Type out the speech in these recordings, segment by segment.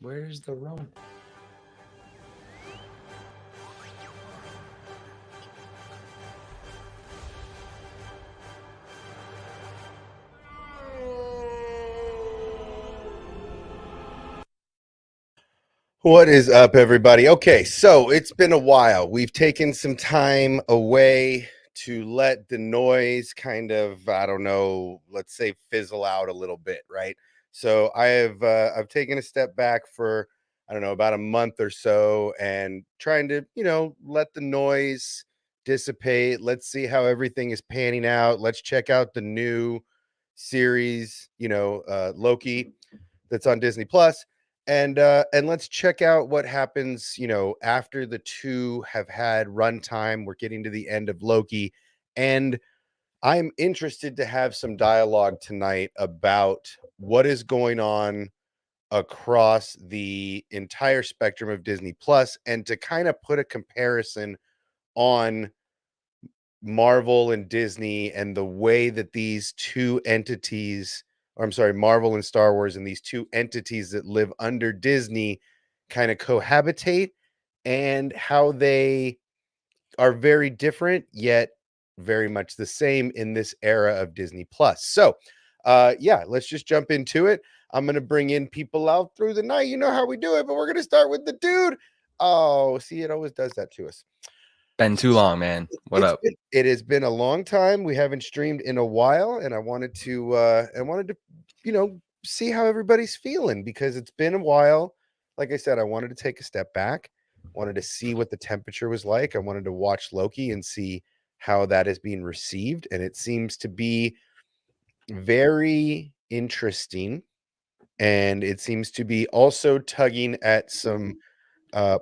Where's the rum? What is up, everybody? Okay, so it's been a while. We've taken some time away to let the noise kind of, I don't know, let's say fizzle out a little bit, right? So I've taken a step back for, I don't know, about a month or so and trying to, let the noise dissipate. Let's see how everything is panning out. Let's check out the new series, Loki, that's on Disney Plus, and let's check out what happens, after the two have had runtime. We're getting to the end of Loki, and I'm interested to have some dialogue tonight about what is going on across the entire spectrum of Disney Plus, and to kind of put a comparison on Marvel and Disney and the way that these two entities, or I'm sorry, Marvel and Star Wars, and these two entities that live under Disney kind of cohabitate, and how they are very different yet very much the same in this era of Disney Plus. So, yeah, let's just jump into it. I'm going to bring in people out through the night. You know how we do it, but we're going to start with the dude. Oh, see, it always does that to us. Been too long, man. What up? It has been a long time. We haven't streamed in a while, and I wanted to see how everybody's feeling, because it's been a while. Like I said, I wanted to take a step back, wanted to see what the temperature was like. I wanted to watch Loki and see how that is being received, and it seems to be very interesting, and it seems to be also tugging at some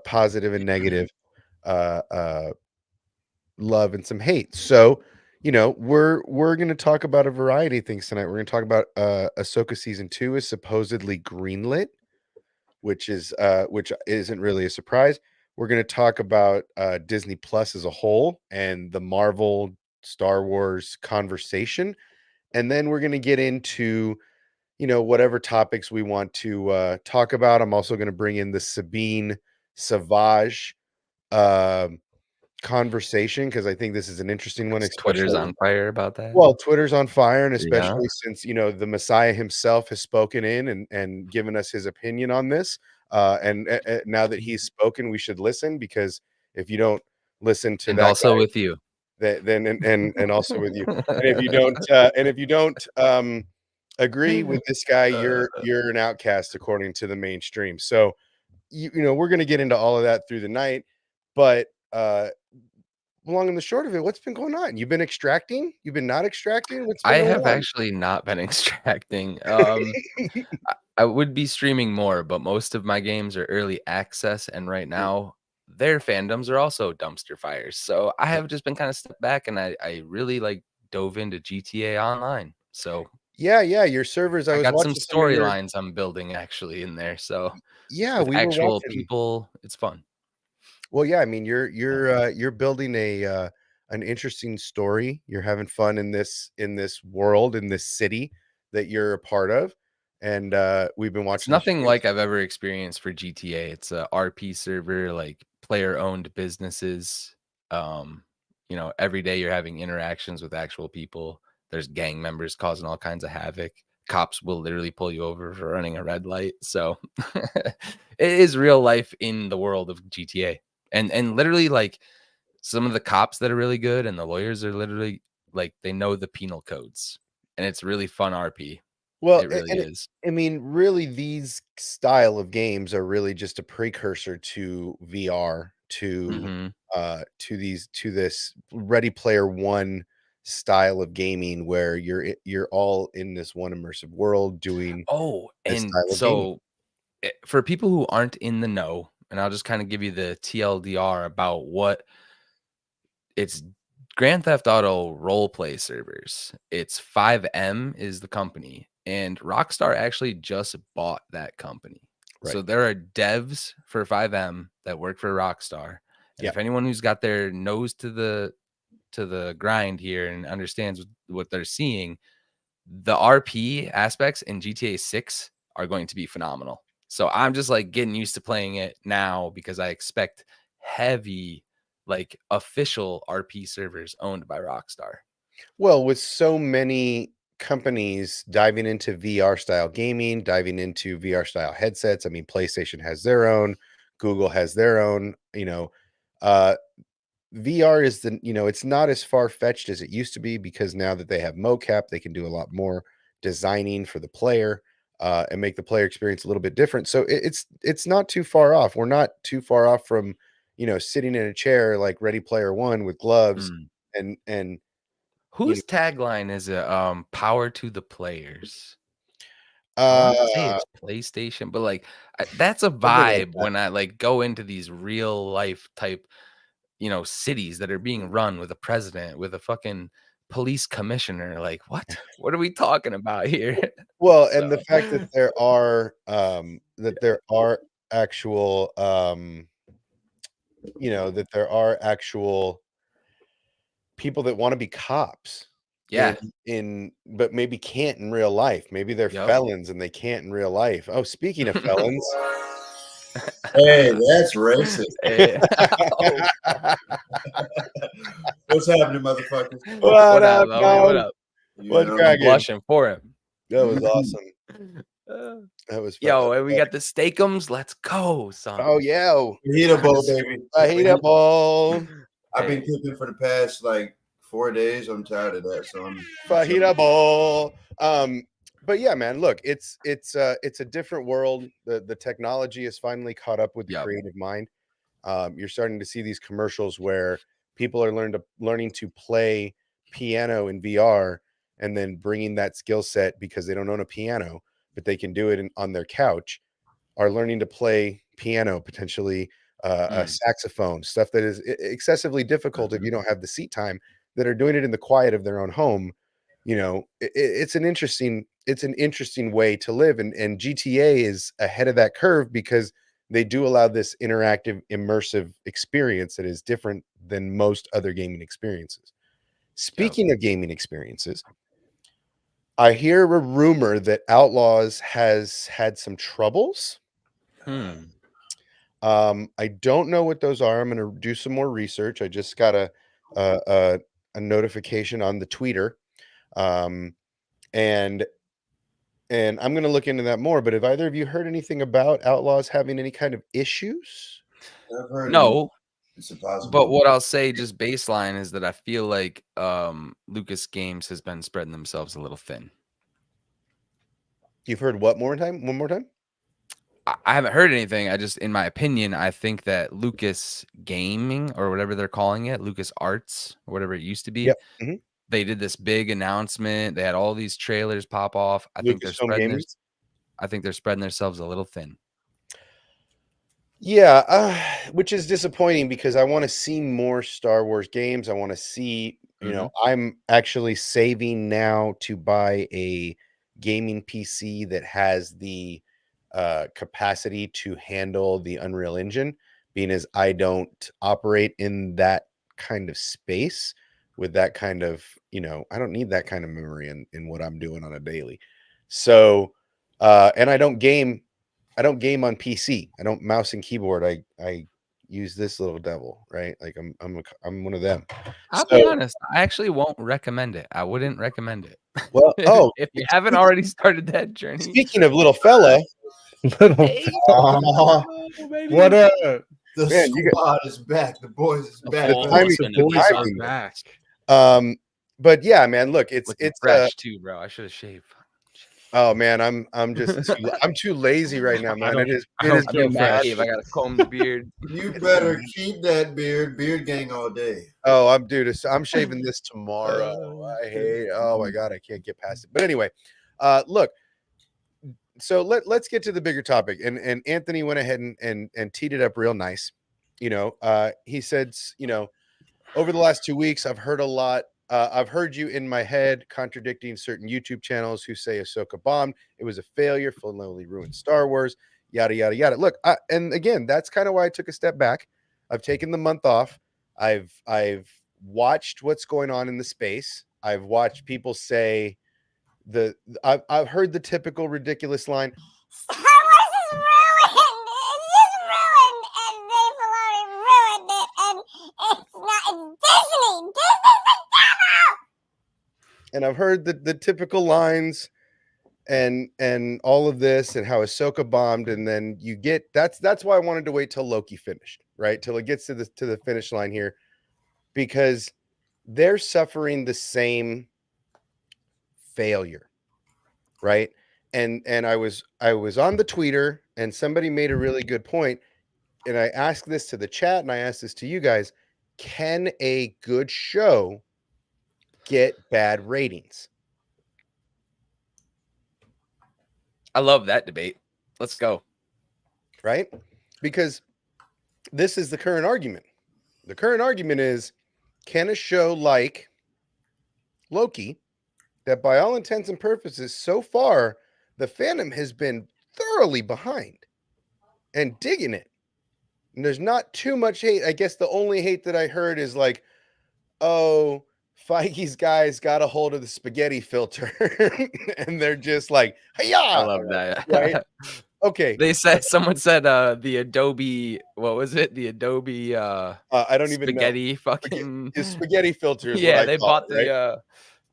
positive and negative uh, uh, love and some hate. So, we're going to talk about a variety of things tonight. We're going to talk about Ahsoka season 2 is supposedly greenlit, which isn't really a surprise. We're going to talk about Disney Plus as a whole and the Marvel Star Wars conversation, and then we're going to get into whatever topics we want to talk about. I'm also going to bring in the Sabine Savage um conversation, because I think this is an interesting one, Twitter's especially, on fire about that. well, Twitter's on fire, and Yeah. especially since the Messiah himself has spoken in and given us his opinion on this. And now that he's spoken, we should listen, because if you don't listen to And that also guy, with you. then and also with you, and if you don't agree with this guy, you're an outcast according to the mainstream. So we're going to get into all of that through the night, but long and the short of it, what's been going on? You've been extracting? You've been not extracting? What's I been going have on? actually not been extracting. I would be streaming more, but most of my games are early access, and right now their fandoms are also dumpster fires. So I have just been kind of stepped back, and I really like dove into GTA Online. So Yeah, your servers. I I was got some watching some of your. storylines I'm building actually in there. So Yeah, with we were actual watching. people, it's fun. Well, yeah, I mean, you're Yeah. you're uh, you're building an interesting story. You're having fun in this world, in this city that you're a part of, and we've been It's watching the nothing streams. like I've ever experienced for GTA. It's a RP server, like player-owned businesses. Um, every day you're having interactions with actual people. There's gang members causing all kinds of havoc. Cops will literally pull you over for running a red light. So it is real life in the world of GTA. And literally like some of the cops that are really good and the lawyers are literally like they know the penal codes. And it's really fun RP. Well, It really is. I mean, really, these style of games are really just a precursor to VR, Mhm. to this Ready Player One style of gaming, where you're all in this one immersive world doing Oh, this and style of gaming. so, for people who aren't in the know, and I'll just kinda give you the TLDR about what it's Grand Theft Auto role play servers. It's 5M is the company, and Rockstar actually just bought that company. Right. So there are devs for 5M that work for Rockstar, and Yeah. if anyone who's got their nose to the grind here and understands what they're seeing, the RP aspects in GTA 6 are going to be phenomenal. So I'm just like getting used to playing it now because I expect heavy, like official RP servers owned by Rockstar. Well, with so many companies diving into VR style gaming, diving into VR style headsets, I mean, PlayStation has their own, Google has their own, uh, VR is it's not as far fetched as it used to be because now that they have mocap, they can do a lot more designing for the player and make the player experience a little bit different. So it's not too far off. We're not too far off from sitting in a chair like Ready Player One with gloves Mm. and you know Whose tagline is it? Power to the players. I want to say uh it's PlayStation, but like that's a something like vibe that. when I like go into these real life type, cities that are being run with a president, with a fucking police commissioner. Like, what? What are we talking about here? Well, So, and the fact that there are actual that there are actual people that wanna be cops in yeah. but maybe can't in real life. Maybe they're Yep. felons and they can't in real life. Oh, speaking of felons. Hey, that's racist. Eh, oh, What's happening, motherfuckers? What what up, up, homie? What dog? up? You What's know, I'm cracking? blushing for him. That was awesome. Uh, That was Yo, and we got the steakums. Let's go, son. oh, yeah. fajita bowl, Just- baby. Fajita bowl. I've been Hey, cooking for the past like 4 days. I'm tired of that, so I'm Fajita bowl. But yeah, man, look, it's a different world. The technology has finally caught up with the yep. creative mind. You're starting to see these commercials where people are learning to play piano in VR and then bringing that skill set because they don't own a piano, but they can do it on their couch, are learning to play piano, potentially a Mm, saxophone, stuff that is excessively difficult if you don't have the seat time, that are doing it in the quiet of their own home. It's an interesting way to live, and GTA is ahead of that curve because they do allow this interactive, immersive experience that is different than most other gaming experiences. yep. Speaking of gaming experiences, I hear a rumor that Outlaws has had some troubles. Hmm. I don't know what those are. I'm gonna do some more research. I just got a a notification on the Twitter, um, and I'm gonna look into that more. But have either of you heard anything about Outlaws having any kind of issues? I've heard No, it's a but possibility. what I'll say just baseline is that I feel like Lucas Games has been spreading themselves a little thin. You've heard what more time? One more time? I haven't heard anything. I just, in my opinion, I think that Lucas Gaming or whatever they're calling it, Lucas Arts or whatever it used to be, Yep. Mhm. they did this big announcement. They had all these trailers pop off. Lucasfilm Gaming. I think they're spreading themselves a little thin. Yeah, which is disappointing because I want to see more Star Wars games. I want to see, Mhm. I'm actually saving now to buy a gaming PC that has the capacity to handle the Unreal Engine, being as I don't operate in that kind of space with that kind of, I don't need that kind of memory in what I'm doing on a daily. So, and I don't game on PC. I don't mouse and keyboard. I use this little devil, right? Like I'm one of them. I'll be So, honest, I actually won't recommend it. I wouldn't recommend it. well, oh, If you haven't already started that journey. speaking of little fella, Little Hey, Oh, baby. what up? the man, squad is back. The boys is The back. the full timing, The finna the be boys are timing. back. But yeah, man, look, looking fresh too, bro. I should have shaved. oh man, I'm just I'm too lazy right now, man. I It don't has I'm been in feel a man mad. cave. fresh. I gotta comb the beard. You better keep that beard gang all day. Oh, I'm shaving this tomorrow. Oh my god, I can't get past it. But anyway, look, so let's get to the bigger topic. And Anthony went ahead and teed it up real nice. He said, over the last 2 weeks, I've heard a lot. I've heard you in my head contradicting certain YouTube channels who say Ahsoka bombed. It was a failure. Finally ruined Star Wars. Yada yada yada. Look, and again, that's kind of why I took a step back. I've taken the month off. I've watched what's going on in the space. I've watched people say I've heard the typical ridiculous line. Star Wars is ruined, and Dave Filoni ruined it, and it's Disney. Disney's the devil. And I've heard the typical lines and all of this and how Ahsoka bombed, and then you get that's why I wanted to wait till Loki finished, right? Till it gets to the finish line here, because they're suffering the same failure, right? And I was on the tweeter, and somebody made a really good point, and I asked this to the chat, and I asked this to you guys: can a good show get bad ratings? I love that debate. Let's go. Right? Because this is the current argument. The current argument is, can a show like Loki, that by all intents and purposes, so far, the fandom has been thoroughly behind and digging it. And there's not too much hate. I guess the only hate that I heard is like, oh, Feige's guys got a hold of the spaghetti filter and they're just like, hey, I love that. right? Okay. They said, someone said the Adobe, what was it? The Adobe I don't even know. spaghetti fucking The spaghetti filter is yeah, what I they call bought it, right? the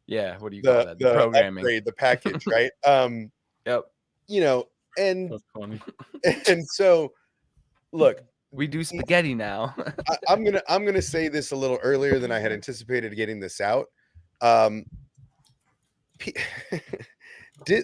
yeah, what do you call that? The programming. upgrade, the package, right? Yep. You know, and That's funny. and so look, We do spaghetti now. I'm gonna say this a little earlier than I had anticipated getting this out.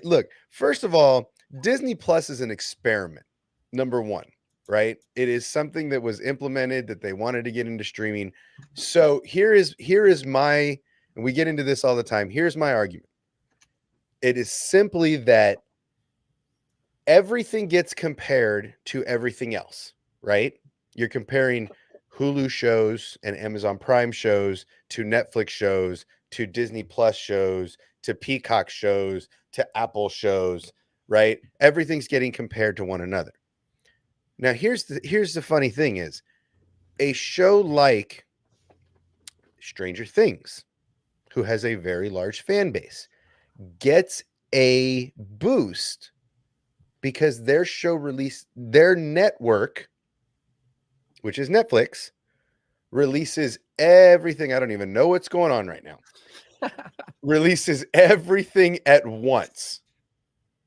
Look, first of all, Disney Plus is an experiment. Number one, right? It is something that was implemented that they wanted to get into streaming. So here is my, and we get into this all the time. Here's my argument. It is simply that everything gets compared to everything else, right? You're comparing Hulu shows and Amazon Prime shows to Netflix shows to Disney Plus shows to Peacock shows to Apple shows, right? Everything's getting compared to one another. Now, here's the funny thing is, a show like Stranger Things, who has a very large fan base, gets a boost because their show released, their network, which is Netflix, releases everything. I don't even know what's going on right now. Releases everything at once.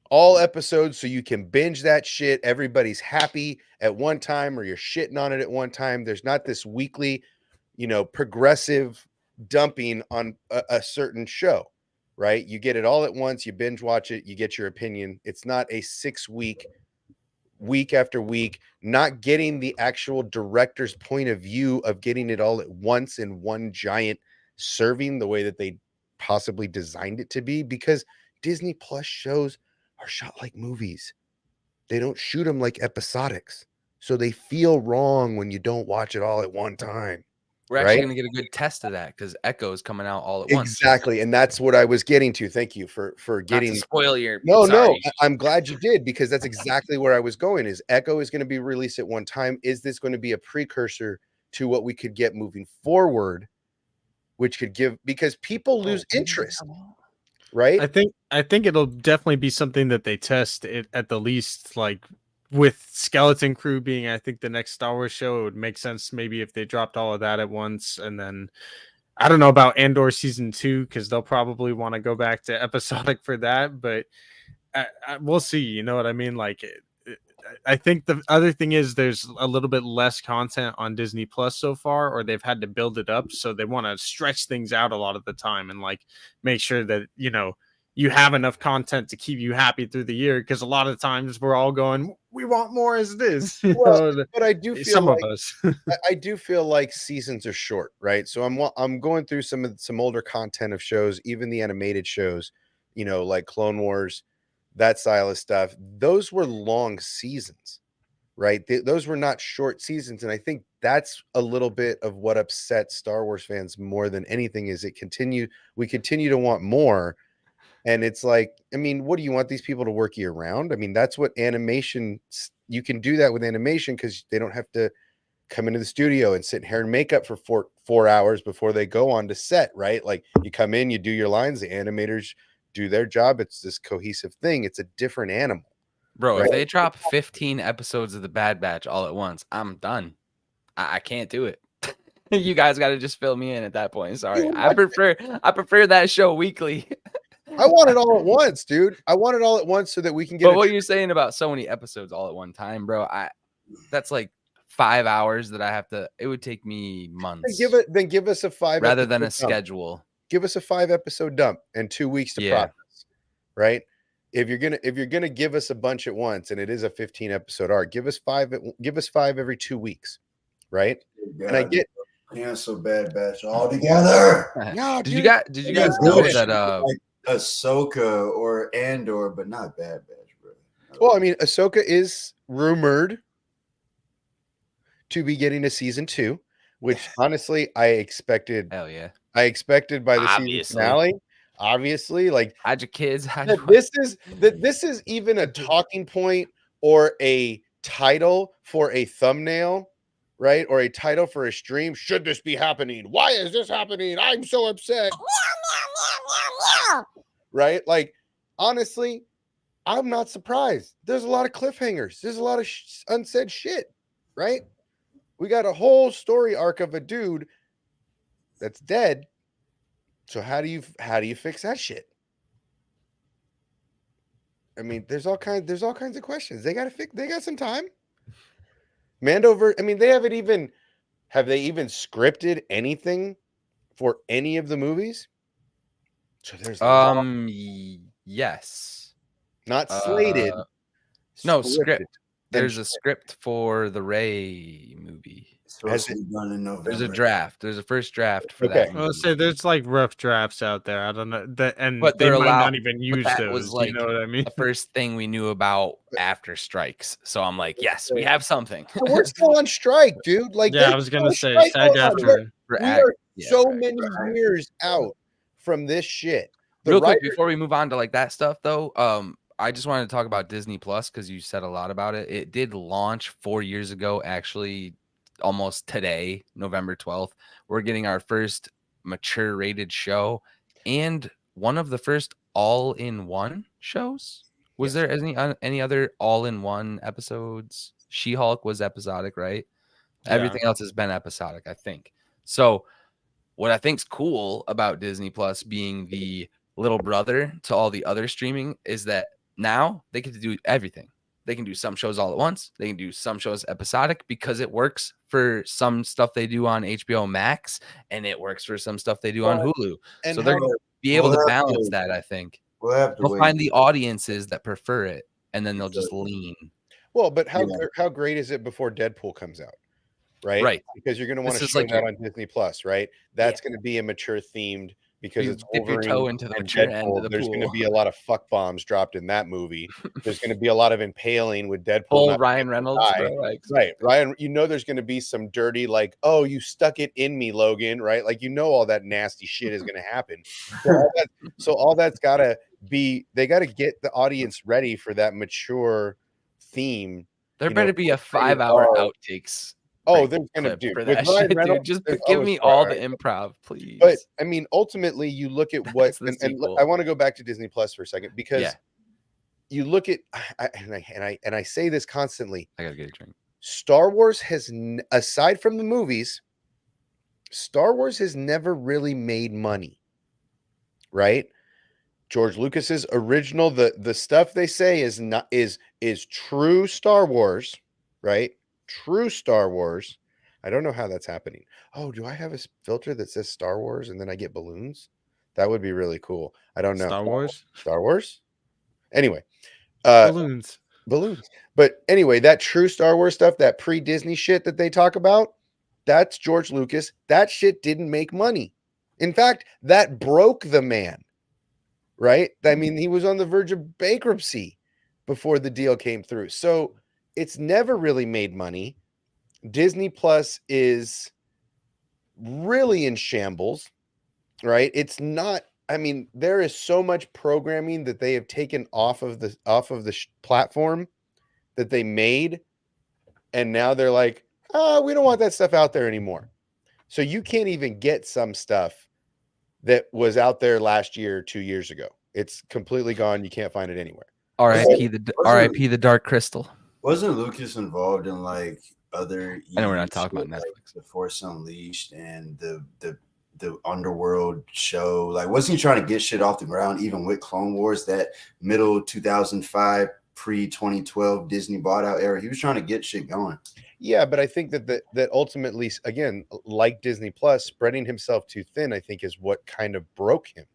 All episodes, so you can binge that shit. Everybody's happy at one time, or you're shitting on it at one time. There's not this weekly, progressive dumping on a certain show, right? You get it all at once. You binge watch it. You get your opinion. It's not a 6-week, week after week, not getting the actual director's point of view of getting it all at once in one giant serving the way that they possibly designed it to be, because Disney Plus shows are shot like movies. They don't shoot them like episodics. So they feel wrong when you don't watch it all at one time. We're actually going to get a good test of that because Echo is coming out all at once. Exactly. And that's what I was getting to. Thank you for getting. Not to spoil your. No, I'm glad you did, because that's exactly where I was going. Is Echo is going to be released at one time. Is this going to be a precursor to what we could get moving forward, which could give, because people lose interest. Right. I think it'll definitely be something that they test it at the least, like with Skeleton Crew being, I think, the next Star Wars show. It would make sense maybe if they dropped all of that at once. And then I don't know about Andor season 2, because they'll probably want to go back to episodic for that, but we'll see. You know what I mean? Like, I think the other thing is there's a little bit less content on Disney Plus so far, or they've had to build it up. So they want to stretch things out a lot of the time and like make sure that, you have enough content to keep you happy through the year. Because a lot of times we're all going, we want more as it is. Well, but I do feel some of us. I do feel like seasons are short, right? So I'm going through some older content of shows, even the animated shows, like Clone Wars, that style of stuff. Those were long seasons, right? Those were not short seasons. And I think that's a little bit of what upsets Star Wars fans more than anything, is we continue to want more. And it's like, I mean, what do you want these people to work year round? I mean, that's what animation, you can do that with animation because they don't have to come into the studio and sit in hair and makeup for four hours before they go on to set, right? Like, you come in, you do your lines, the animators do their job. It's this cohesive thing. It's a different animal. Bro, if Right. they drop 15 episodes of The Bad Batch all at once, I'm done. I can't do it. You guys got to just fill me in at that point. Sorry. You I prefer that show weekly. I want it all at once, dude. I want it all at once so that we can get But a what you're saying about so many episodes all at one time, bro, that's like 5 hours that I have to. It would take me months then give us a 5 rather than a episode dump. schedule. Give us a 5 episode dump and 2 weeks to Yeah. process. Right? If you're gonna give us a bunch at once and it is a 15 episode arc, give us 5 every 2 weeks, right? God, And I get cancel Bad Batch altogether. no, Did dude. you You guys gotta know do that shit like Ahsoka or Andor, but not Bad Batch, bro. Well, I mean, Ahsoka is rumored to be getting a season 2, which honestly I expected. hell yeah. I expected by the season Obviously. finale. Obviously, like Hide your kids. that this is even a talking point or a title for a thumbnail, right? Or a title for a stream. Should this be happening? Why is this happening? I'm so upset. Meow, meow, meow, meow, meow. Right? Like, honestly, I'm not surprised. There's a lot of cliffhangers. There's a lot of unsaid shit, right? We got a whole story arc of a dude that's dead. So how do you fix that shit? I mean, there's all kinds of questions. They got some time. Mandover, I mean, have they even scripted anything for any of the movies? So there's Yes. not slated. No, scripted. script. Then There's a script for the Ray movie. It's supposed to be done in November. There's a draft. There's a first draft for Okay. that. I'll movie. say there's like rough drafts out there. I don't know that, and But they they're might allowed- not even use that those. was, like, you know what I mean? the first thing we knew about after strikes. So I'm like, yes, we have something. But we're still on strike, dude. Like, Yeah, they I was gonna still say strike SAG on us. after. For We act- are yeah, so right. many years out from this shit. The Real quick, writer- before we move on to like that stuff, though, I just wanted to talk about Disney Plus because you said a lot about it. It did launch 4 years ago, actually, almost today, November 12th. We're getting our first mature rated show and one of the first all-in-one shows. Was there any other all-in-one episodes? She-Hulk was episodic, right? Yeah. Everything else has been episodic, I think. So what I think's cool about Disney Plus being the little brother to all the other streaming is that now they get to do everything. They can do some shows all at once. They can do some shows episodic because it works for some stuff they do on HBO Max and it works for some stuff they do on Hulu. and So they're how- going to be able to We'll have balance to- that, I think. We'll have to They'll wait. find the audiences that prefer it and then they'll just lean. well, but Yeah. how great is it before Deadpool comes out? Right? Right. Because you're going to want This to is show like that your- on Disney Plus, right? That's going to be a mature themed because You it's dip your toe Wolverine into the and mature end Deadpool. of the There's going to pool. be a lot of fuck bombs dropped in that movie. There's going to be a lot of impaling with Deadpool. Full not Ryan being able to Reynolds. die. Bro, like, Right, Ryan. You know, there's going to be some dirty, like, oh, you stuck it in me, Logan. Right, like all that nasty shit is going to happen. So all that's got to be. They got to get the audience ready for that mature theme. there you know, better be a rated 5-hour R. outtakes. Oh, break there's going to clip do for with that Ryan shit, dude. Reynolds. Just there's give always me far, all right? the improv, please. But I mean, ultimately, you look at what, That's the and sequel. I want to go back to Disney Plus for a second because Yeah. you look at, and I say this constantly. I gotta get a drink. Star Wars has, aside from the movies, Star Wars has never really made money, right? George Lucas's original, the stuff they say is true Star Wars, right? True Star Wars. I don't know how that's happening. Oh, do I have a filter that says Star Wars and then I get balloons? That would be really cool. I don't know. Star Wars Star Wars? Anyway, balloons. balloons. But anyway, that true Star Wars stuff, that pre-Disney shit that they talk about, that's George Lucas. That shit didn't make money. In fact, that broke the man, right? I mean, he was on the verge of bankruptcy before the deal came through. So it's never really made money. Disney Plus is really in shambles, right? It's not, I mean, there is so much programming that they have taken off of the platform that they made, and now they're like, oh, we don't want that stuff out there anymore. So you can't even get some stuff that was out there last year, 2 years ago. It's completely gone. You can't find it anywhere. R.I.P. the Dark Crystal. Wasn't Lucas involved in like other? I know we're not EV talking about shit, like Netflix. The Force Unleashed and the Underworld show. Like, wasn't he trying to get shit off the ground even with Clone Wars? That middle 2005, pre 2012 Disney bought out era. He was trying to get shit going. Yeah, but I think that ultimately, again, like Disney Plus, spreading himself too thin, I think, is what kind of broke him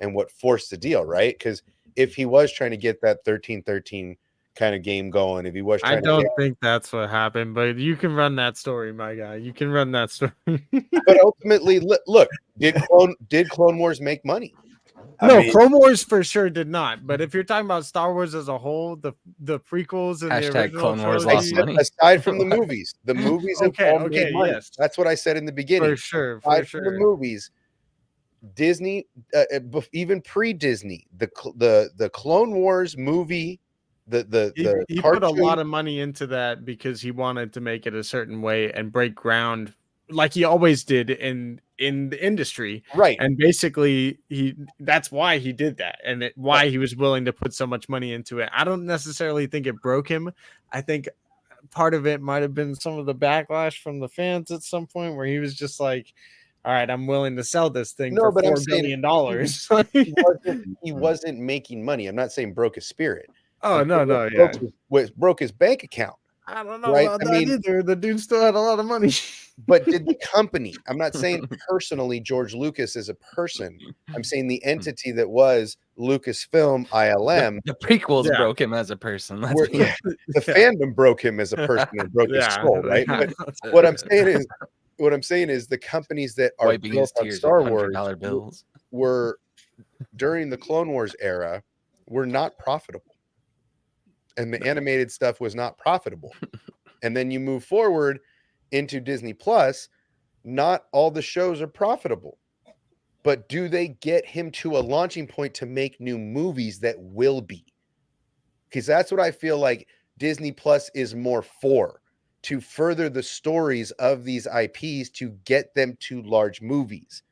and what forced the deal, right? Because if he was trying to get that 13-13 kind of game going, if he was I trying don't to think that's what happened, but you can run that story, my guy. You can run that story. but ultimately, look, did Clone Wars make money? No, I mean, Clone Wars for sure did not. But if you're talking about Star Wars as a whole, the prequels and the Hashtag original Clone Wars I trilogy, lost said, money. aside from the movies have all made money. yes, That's what I said in the beginning. for sure, Aside from the movies, Disney, even pre-Disney, the Clone Wars movie, the he cartoon, put a lot of money into that because he wanted to make it a certain way and break ground like he always did in the industry. right? And basically that's why he did that, and why he was willing to put so much money into it. I don't necessarily think it broke him. I think part of it might have been some of the backlash from the fans at some point where he was just like, all right, I'm willing to sell this thing No, for but I'm $4 saying billion. he wasn't making money. I'm not saying broke his spirit. Oh, I'm no, saying no, what yeah. broke his bank account. I don't know Right? about I that mean, either. The dude still had a lot of money. but did the company? I'm not saying personally George Lucas as a person. I'm saying the entity that was Lucasfilm ILM. The prequels Yeah. broke him as a person. Where, yeah, the fandom broke him as a person and broke his soul, right? But what I'm saying is the companies that are Wiping his built on tears Star with Wars $100 bills. were during the Clone Wars era were not profitable, and the animated stuff was not profitable. And then you move forward into Disney Plus, not all the shows are profitable. But do they get him to a launching point to make new movies that will be? Because that's what I feel like Disney Plus is more for, to further the stories of these IPs to get them to large movies.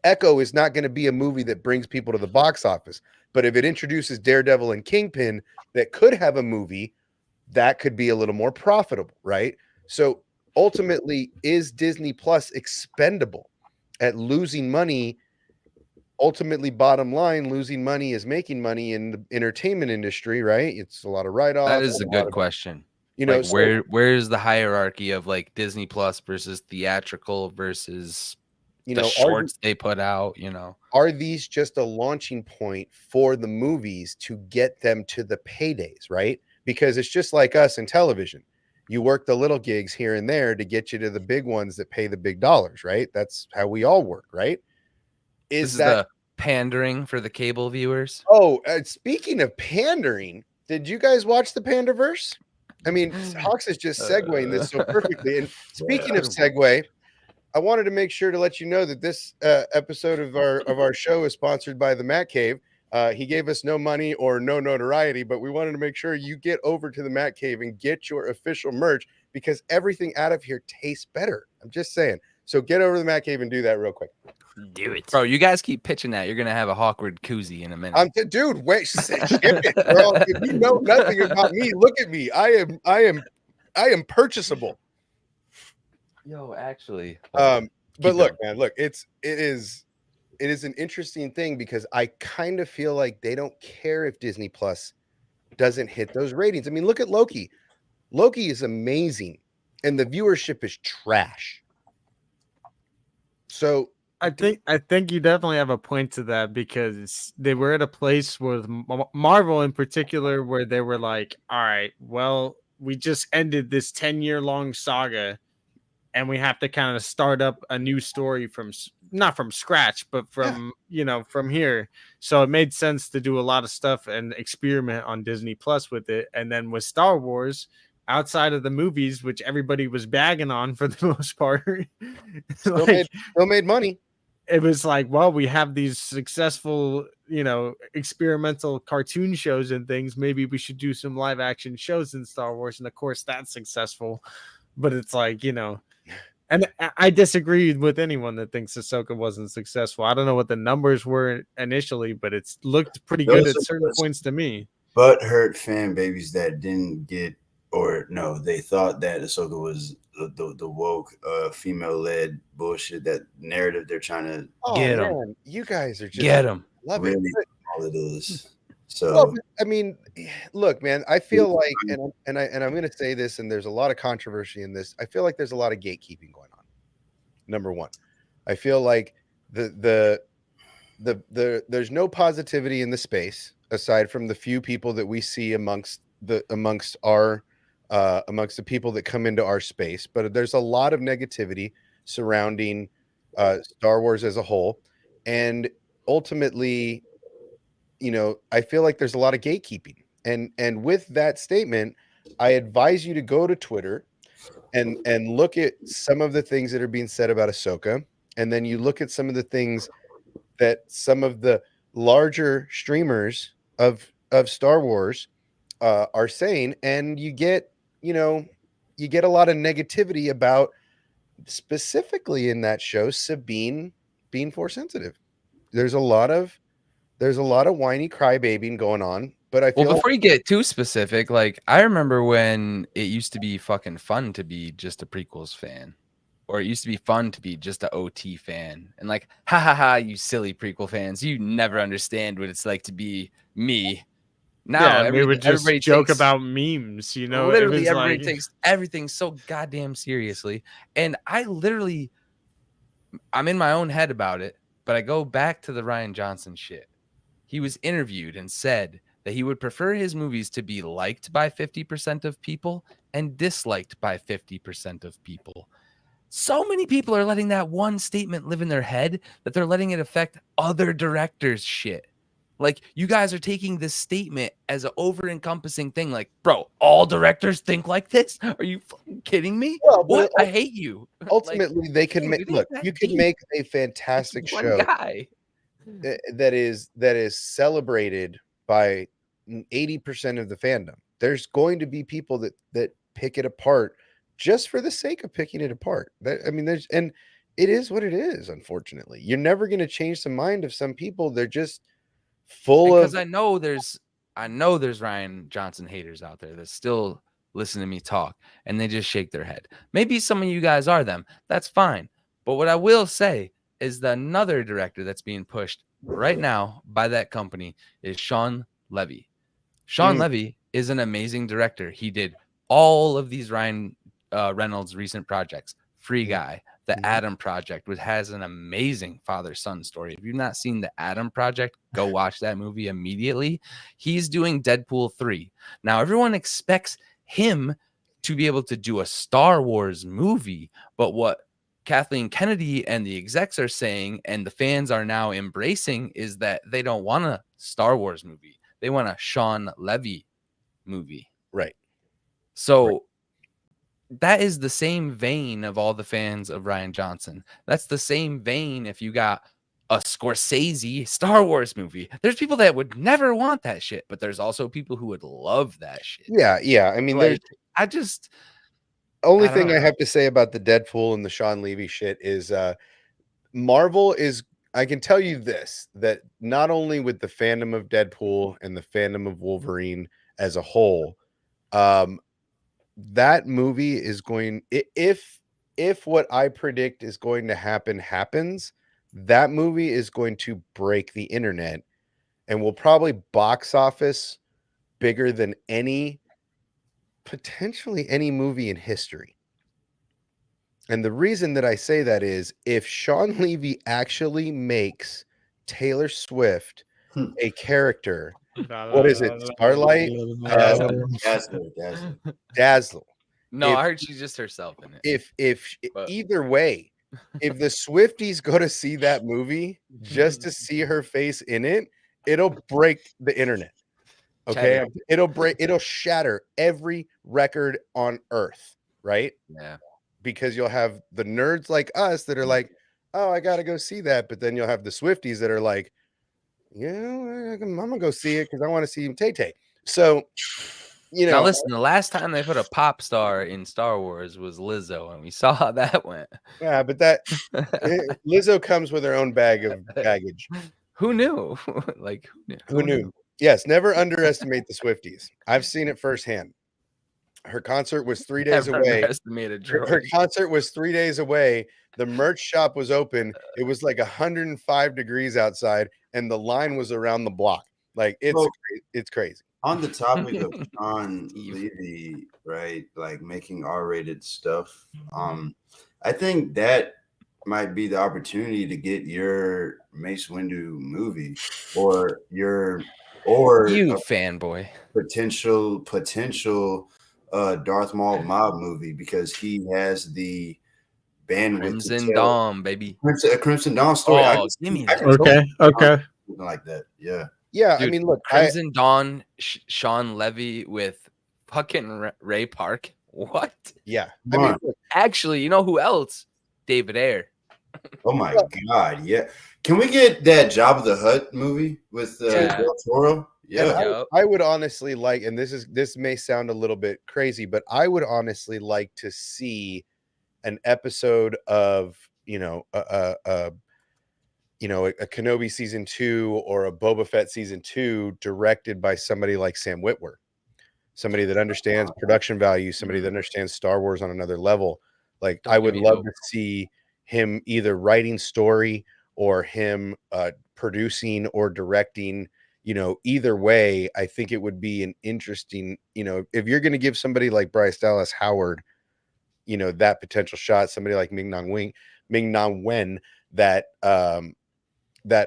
Echo is not going to be a movie that brings people to the box office, but if it introduces Daredevil and Kingpin that could have a movie, that could be a little more profitable, right? So ultimately, is Disney Plus expendable at losing money? Ultimately, bottom line, losing money is making money in the entertainment industry, right? It's a lot of write-offs. That is a good question. You know, like where's the hierarchy of like Disney Plus versus theatrical versus the shorts they put out, are these just a launching point for the movies to get them to the paydays, right? Because it's just like us in television. You work the little gigs here and there to get you to the big ones that pay the big dollars, right? That's how we all work, right? This is the pandering for the cable viewers. Oh, speaking of pandering, did you guys watch the Pandaverse? I mean, Hawks is just segueing this so perfectly. And speaking of segue, I wanted to make sure to let you know that this episode of our show is sponsored by the Matt Cave. He gave us no money or no notoriety, but we wanted to make sure you get over to the Matt Cave and get your official merch because everything out of here tastes better. I'm just saying. So get over to the Matt Cave and do that real quick. Do it, bro. You guys keep pitching that. You're gonna have a Hawkward koozie in a minute. Dude, wait, ship it, bro. If you know nothing about me, look at me. I am purchasable. Yo, actually. But look, man, look, it is an interesting thing because I kind of feel like they don't care if Disney Plus doesn't hit those ratings. I mean, look at Loki. Loki is amazing, and the viewership is trash. So I think you definitely have a point to that because they were at a place with Marvel in particular where they were like, all right, well, we just ended this 10-year-long saga and we have to kind of start up a new story not from scratch, but from here. So it made sense to do a lot of stuff and experiment on Disney Plus with it. And then with Star Wars, outside of the movies, which everybody was bagging on for the most part, still made money. It was like, well, we have these successful, experimental cartoon shows and things. Maybe we should do some live action shows in Star Wars. And of course that's successful, but it's like, and I disagree with anyone that thinks Ahsoka wasn't successful. I don't know what the numbers were initially, but it's looked pretty good at certain points to me. butthurt fan babies that didn't get, or no, they thought that Ahsoka was the woke female led bullshit, that narrative they're trying to Oh Get 'em. man, you guys are just Get him. love it. really all it is. Well, So but, I mean, look, man, I feel like, and I'm going to say this, and there's a lot of controversy in this. I feel like there's a lot of gatekeeping going on. Number one, I feel like the there's no positivity in the space aside from the few people that we see amongst the people that come into our space. But there's a lot of negativity surrounding Star Wars as a whole, and ultimately, I feel like there's a lot of gatekeeping. And with that statement, I advise you to go to Twitter and look at some of the things that are being said about Ahsoka, and then you look at some of the things that some of the larger streamers of Star Wars are saying, and you get a lot of negativity about, specifically in that show, Sabine being Force sensitive. There's a lot of whiny crybabying going on, but I feel Well, before you get too specific, like I remember when it used to be fucking fun to be just a prequels fan, or it used to be fun to be just a OT fan, and like, ha ha ha, you silly prequel fans, you never understand what it's like to be me. Now, Yeah, and they would just everybody joke takes, about memes, it literally was everybody like, takes everything so goddamn seriously, and I'm in my own head about it, but I go back to the Rian Johnson shit. He was interviewed and said that he would prefer his movies to be liked by 50% of people and disliked by 50% of people. So many people are letting that one statement live in their head that they're letting it affect other directors' shit. Like, you guys are taking this statement as an over-encompassing thing. Like, bro, all directors think like this? Are you fucking kidding me? Well, What? I hate you. ultimately, they can dude, make, it ain't look, that you can deep. make a It's fantastic one show guy. that is celebrated by 80% of the fandom. There's going to be people that pick it apart just for the sake of picking it apart. And it is what it is. Unfortunately, you're never going to change the mind of some people. They're just full Because of. I know there's Rian Johnson haters out there that still listen to me talk and they just shake their head. Maybe some of you guys are them. That's fine. But what I will say is that another director that's being pushed right now by that company is Sean Levy. Sean Mm. Levy is an amazing director. He did all of these Ryan Reynolds recent projects. Free Guy, The Mhm. Adam Project, which has an amazing father-son story. If you've not seen The Adam Project, go watch that movie immediately. He's doing Deadpool 3. Now, everyone expects him to be able to do a Star Wars movie, but what Kathleen Kennedy and the execs are saying, and the fans are now embracing, is that they don't want a Star Wars movie. They want a Sean Levy movie. Right. So that is the same vein of all the fans of Rian Johnson. That's the same vein if you got a Scorsese Star Wars movie. There's people that would never want that shit, but there's also people who would love that shit. Yeah. I mean, Like, I don't thing know. I have to say about the Deadpool and the Sean Levy shit is Marvel is, I can tell you this, that not only with the fandom of Deadpool and the fandom of Wolverine as a whole, that movie is going, if what I predict is going to happen happens, that movie is going to break the internet and will probably box office bigger than potentially any movie in history. And the reason that I say that is if Sean Levy actually makes Taylor Swift a character, what is it? Starlight? Dazzle. No, If I heard she's just herself in it. But either way, if the Swifties go to see that movie just to see her face in it, it'll break the internet. Okay, it'll shatter every record on earth, right? Yeah. Because you'll have the nerds like us that are like, oh, I gotta go see that, but then you'll have the Swifties that are like, yeah, I'm gonna go see it because I want to see him Tay-Tay. So, now listen, the last time they put a pop star in Star Wars was Lizzo, and we saw how that went. Yeah, but Lizzo comes with her own bag of baggage. Who knew? Like, Who knew? Yes, never underestimate the Swifties. I've seen it firsthand. Her concert was 3 days Never away. underestimate a Her droid. concert was 3 days away. The merch shop was open. It was like 105 degrees outside, and the line was around the block. Like So, it's crazy. on the topic of Sean Steve. Levy, right? Like making R-rated stuff. I think that might be the opportunity to get your Mace Windu movie or your You fanboy. potential Darth Maul mob movie because he has the bandwidth Crimson to tell Dawn, baby. A Crimson Dawn story. I Oh, can give me I that. can totally Okay. something like that. Yeah. Yeah, I Dude, mean, look, Crimson Dawn, Sean Levy with fucking Ray Park. What? yeah, I Come mean, on. look, Actually, you know who else? David Ayer. Oh my God. Yeah. Can we get that Jabba the Hutt movie with Yeah. Del Toro? and Yeah. Yup. I would honestly like, and this may sound a little bit crazy, but I would honestly like to see an episode of a Kenobi season 2 or a Boba Fett season 2 directed by somebody like Sam Witwer, somebody that understands production value, somebody that understands Star Wars on another level. Like Don't I get would me love dope. to see him either writing story or him producing or directing. Either way, I think it would be an interesting, if you're going to give somebody like Bryce Dallas Howard, that potential shot, somebody like Ming Na Wen, that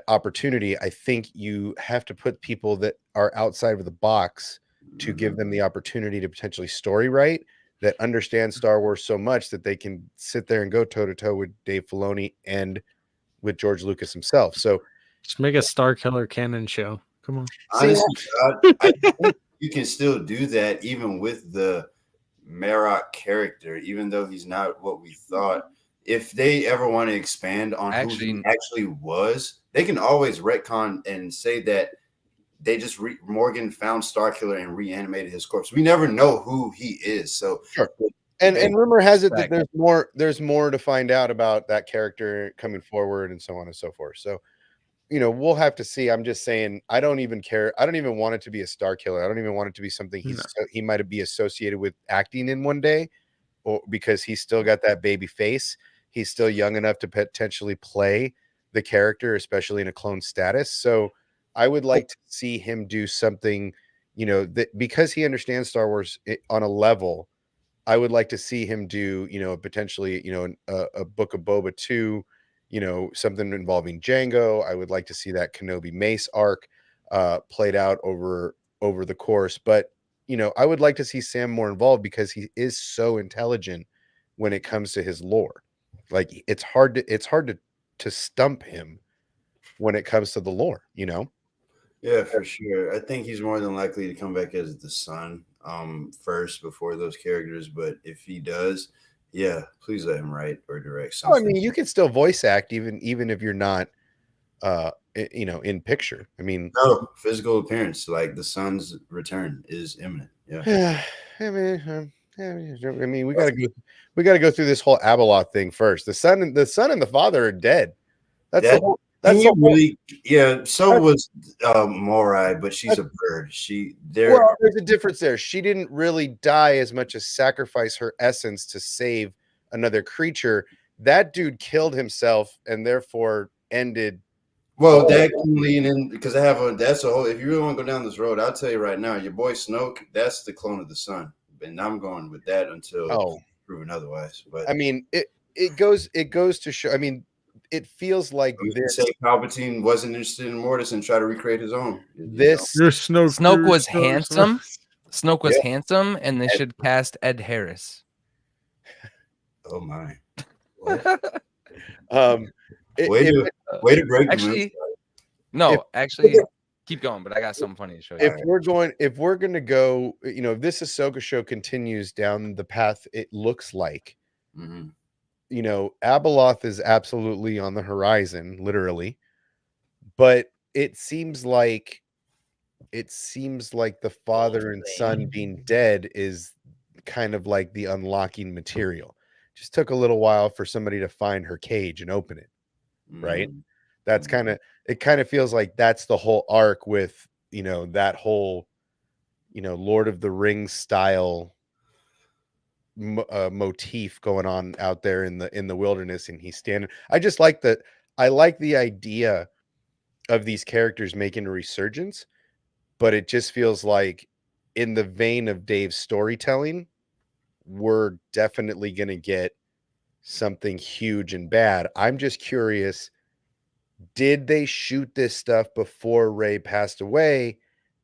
opportunity, I think you have to put people that are outside of the box to give them the opportunity to potentially story write, that understand Star Wars so much that they can sit there and go toe to toe with Dave Filoni and with George Lucas himself. So Just make a Star Killer canon show. Come on. Honestly, I think you can still do that even with the Marok character, even though he's not what we thought. If they ever want to expand on who he actually was, they can always retcon and say that they just Morgan found Starkiller and reanimated his corpse. We never know who he is. So sure. And rumor has it that there's more to find out about that character coming forward and so on and so forth. So, we'll have to see. I'm just saying, I don't even care. I don't even want it to be a Star Killer. I don't even want it to be something he might be associated with acting in one day, or because he's still got that baby face. He's still young enough to potentially play the character, especially in a clone status. So I would like to see him do something, that because he understands Star Wars on a level. I would like to see him do, potentially, a Book of Boba 2, something involving Django. I would like to see that Kenobi Mace arc played out over the course. But, I would like to see Sam more involved because he is so intelligent when it comes to his lore. Like it's hard to stump him when it comes to the lore, Yeah, for sure. I think he's more than likely to come back as the son first before those characters. But if he does, yeah, please let him write or direct Oh, I something. mean, you can still voice act even if you're not in picture. I mean, No physical appearance, like the son's return is imminent. Yeah. I mean, we gotta go through this whole Abeloth thing first. The son and the father are dead. That's the whole. That's Can the you whole, really? Yeah. So was Morai, but she's a bird. well, there's a difference there. She didn't really die as much as sacrifice her essence to save another creature. That dude killed himself and therefore ended. Well, that can lean in because I have that's a whole. If you really want to go down this road, I'll tell you right now, your boy Snoke, that's the clone of the sun, and I'm going with that until proven otherwise. But I mean, it goes to show. I mean, it feels like this. Say Palpatine wasn't interested in Mortis and try to recreate his own. Snoke was handsome. Snoke was handsome, and they should cast Ed Harris. Oh my! Way to break. Actually, keep going. But I got something funny to show you. If we're going to go, if this Ahsoka show continues down the path it looks like, Abeloth is absolutely on the horizon, literally. But it seems like the father and son being dead is kind of like the unlocking material. Just took a little while for somebody to find her cage and open it. Right. That's it kind of feels like that's the whole arc with that whole, Lord of the Rings style motif going on out there in the wilderness, and he's standing. I like the idea of these characters making a resurgence, but it just feels like, in the vein of Dave's storytelling, we're definitely going to get something huge and bad. I'm just curious, did they shoot this stuff before Ray passed away,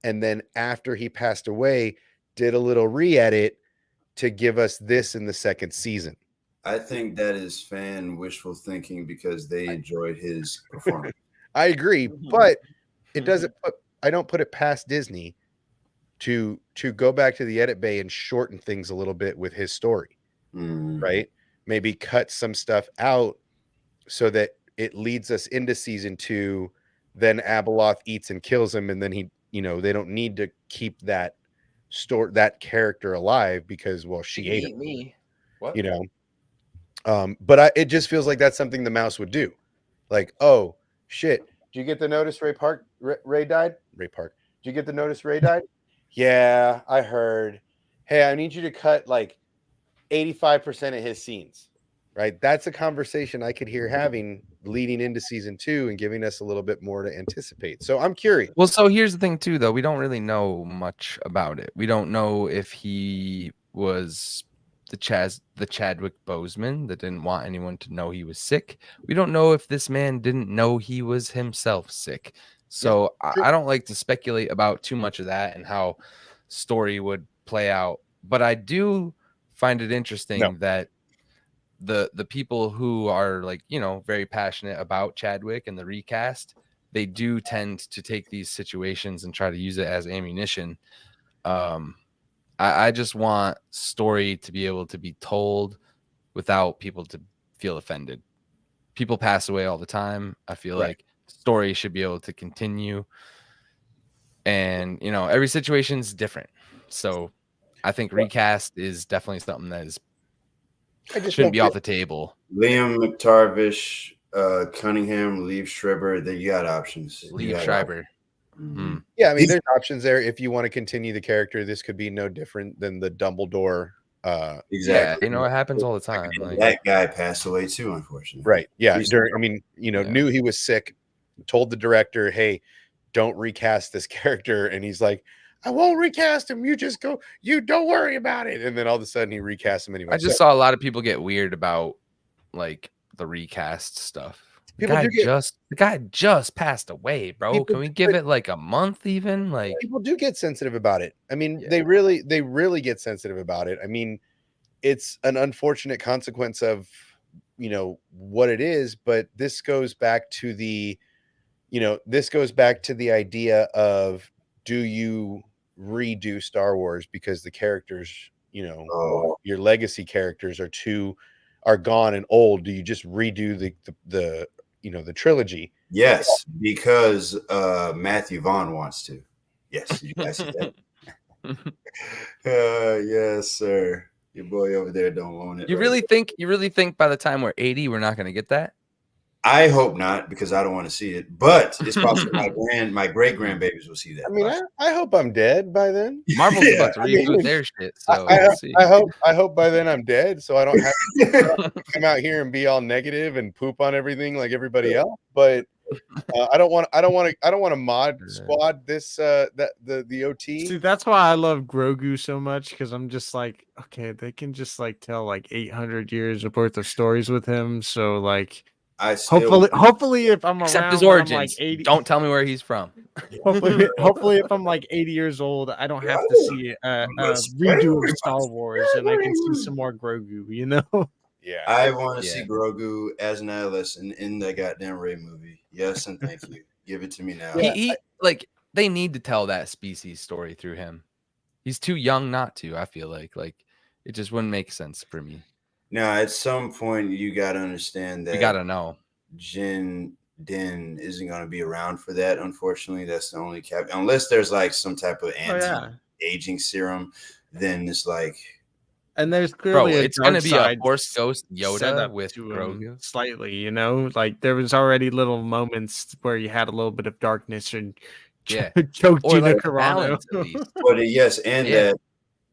and then after he passed away did a little re-edit to give us this in the second season? I think that is fan wishful thinking because they enjoyed his performance. I agree, but it doesn't put I don't put it past Disney to go back to the edit bay and shorten things a little bit with his story. Right? Maybe cut some stuff out so that it leads us into season 2. Then Abeloth eats and kills him, and then he, they don't need to keep that character alive because, well, she ate him. Me. What? But it just feels like that's something the mouse would do. Like, oh shit, did you get the notice Ray died? Ray Park. Did you get the notice Ray died? Yeah, I heard. Hey, I need you to cut like 85% of his scenes. Right? That's a conversation I could hear having leading into season 2 and giving us a little bit more to anticipate. So I'm curious. Well, so here's the thing too, though. We don't really know much about it. We don't know if he was the Chadwick Boseman that didn't want anyone to know he was sick. We don't know if this man didn't know he was himself sick. So I don't like to speculate about too much of that and how story would play out. But I do find it interesting that the people who are like, very passionate about Chadwick and the recast, they do tend to take these situations and try to use it as ammunition. I just want story to be able to be told without people to feel offended. People pass away all the time. I feel like story should be able to continue. And, every situation is different. So I think recast is definitely something that shouldn't be off the table. Liam McTarvish, Cunningham, Liev Schreiber, you got options. Liev Schreiber. Yeah, I mean, there's options there. If you want to continue the character, this could be no different than the Dumbledore. Exactly. Yeah, it happens all the time. Like, that guy passed away too, unfortunately. Right. Yeah. Knew he was sick, told the director, hey, don't recast this character. And he's like, I won't recast him. You just go, you don't worry about it. And then all of a sudden he recast him anyway. I just saw a lot of people get weird about like the recast stuff. The guy just passed away, bro. Can we give it like a month even? Like, people do get sensitive about it. I mean, they really get sensitive about it. I mean, it's an unfortunate consequence of, what it is, but this goes back to the idea of, do you redo Star Wars because the characters, your legacy characters are gone and old? Do you just redo the trilogy? Yes, because Matthew Vaughn wants to. Yes, you guys see that? Yes, sir. Your boy over there don't want it. You really think by the time we're 80 we're not going to get that? I hope not, because I don't want to see it. But it's possible my great grandbabies will see that. I mean, I hope I'm dead by then. Marvel's about to reboot their shit, so we'll see. I hope by then I'm dead, so I don't have to come out here and be all negative and poop on everything like everybody else. But I don't want to mod squad this the OT. See, that's why I love Grogu so much, because I'm just like, okay, they can just like tell like 800 years worth of stories with him. So like, hopefully if I'm except around his origins, like 80, don't tell me where he's from. hopefully if I'm like 80 years old, I don't have to see a redo of Star Wars, and I can see some more Grogu. Yeah, I want to see Grogu as an adolescent in the goddamn Rey movie. Yes, and thank you. Give it to me now. They need to tell that species story through him. He's too young not to. I feel like it just wouldn't make sense for me. Now, at some point, you got to understand that you got to know Jin Din isn't going to be around for that. Unfortunately, that's the only cap. Unless there's like some type of anti-aging serum, then it's like. And there's clearly it's going to be a Force Ghost Yoda with Grogu. Slightly, like there was already little moments where you had a little bit of darkness and Yeah. Choke Or Gina like Carano. balance at least. But yes, and Yeah. that.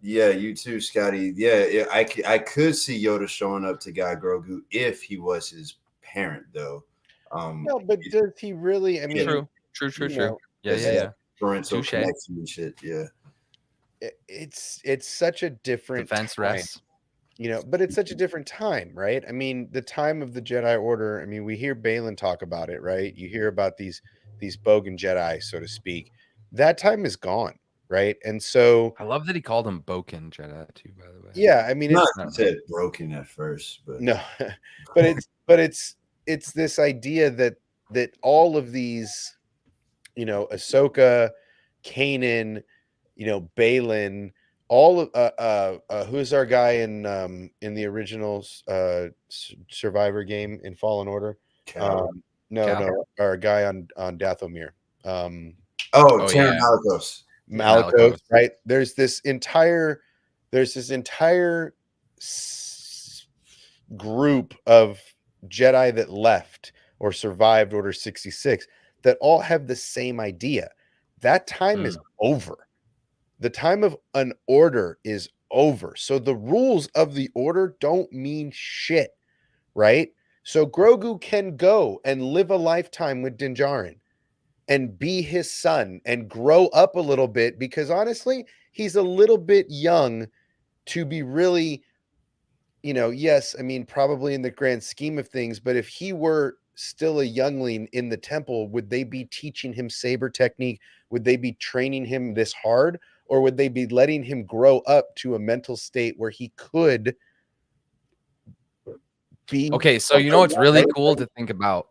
Yeah, you too, Scotty. Yeah, I could see Yoda showing up to Guy Grogu if he was his parent, though. No, but does he really? I mean, True. you know, Yeah, Because yeah, his yeah. parental Touche. connection and shit. Yeah. it's such a different Defense time, rests. but it's such a different time, right? I mean, the time of the Jedi Order. I mean, we hear Balin talk about it, right? You hear about these bogan Jedi, so to speak. That time is gone, right? And so, I love that he called him Boken Jedi too, by the way. yeah, I mean, Not it's I don't know. said broken at first, but no, but it's this idea that all of these, Ahsoka, Kanan, Balin, all of who's our guy in the original Survivor game in Fallen Order? Cal. No, Cal? no, our guy on Dathomir. Oh, Oh, Terran yeah. Malicos. Malicos, Malicos. right? There's this entire group of Jedi that left or survived Order 66 that all have the same idea. That time is over. The time of an order is over. So the rules of the order don't mean shit, right? So Grogu can go and live a lifetime with Din Djarin and be his son and grow up a little bit, because honestly, he's a little bit young to be really, yes, I mean, probably in the grand scheme of things, but if he were still a youngling in the temple, would they be teaching him saber technique? Would they be training him this hard? Or would they be letting him grow up to a mental state where he could be Okay, so you know what's really cool to think about?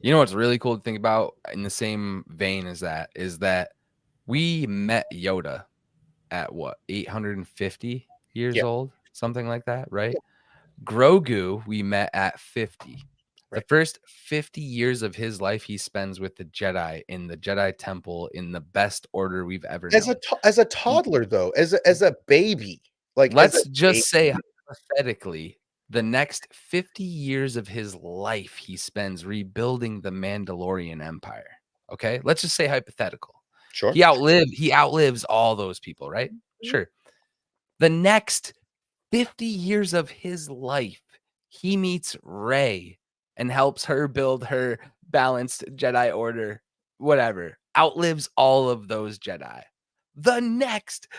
You know what's really cool to think about in the same vein as that is that we met Yoda at what, 850 years Yeah. old? Something like that, right? Grogu, we met at 50. The Right. first 50 years of his life he spends with the Jedi in the Jedi Temple in the best order we've ever known. As a toddler, though, as a baby, like Let's as a just say baby. hypothetically, the next 50 years of his life he spends rebuilding the Mandalorian Empire. Okay, let's just say hypothetical. Sure. He outlives all those people, right? Sure. The next 50 years of his life, he meets Rey and helps her build her balanced Jedi Order, whatever. Outlives all of those Jedi. The next,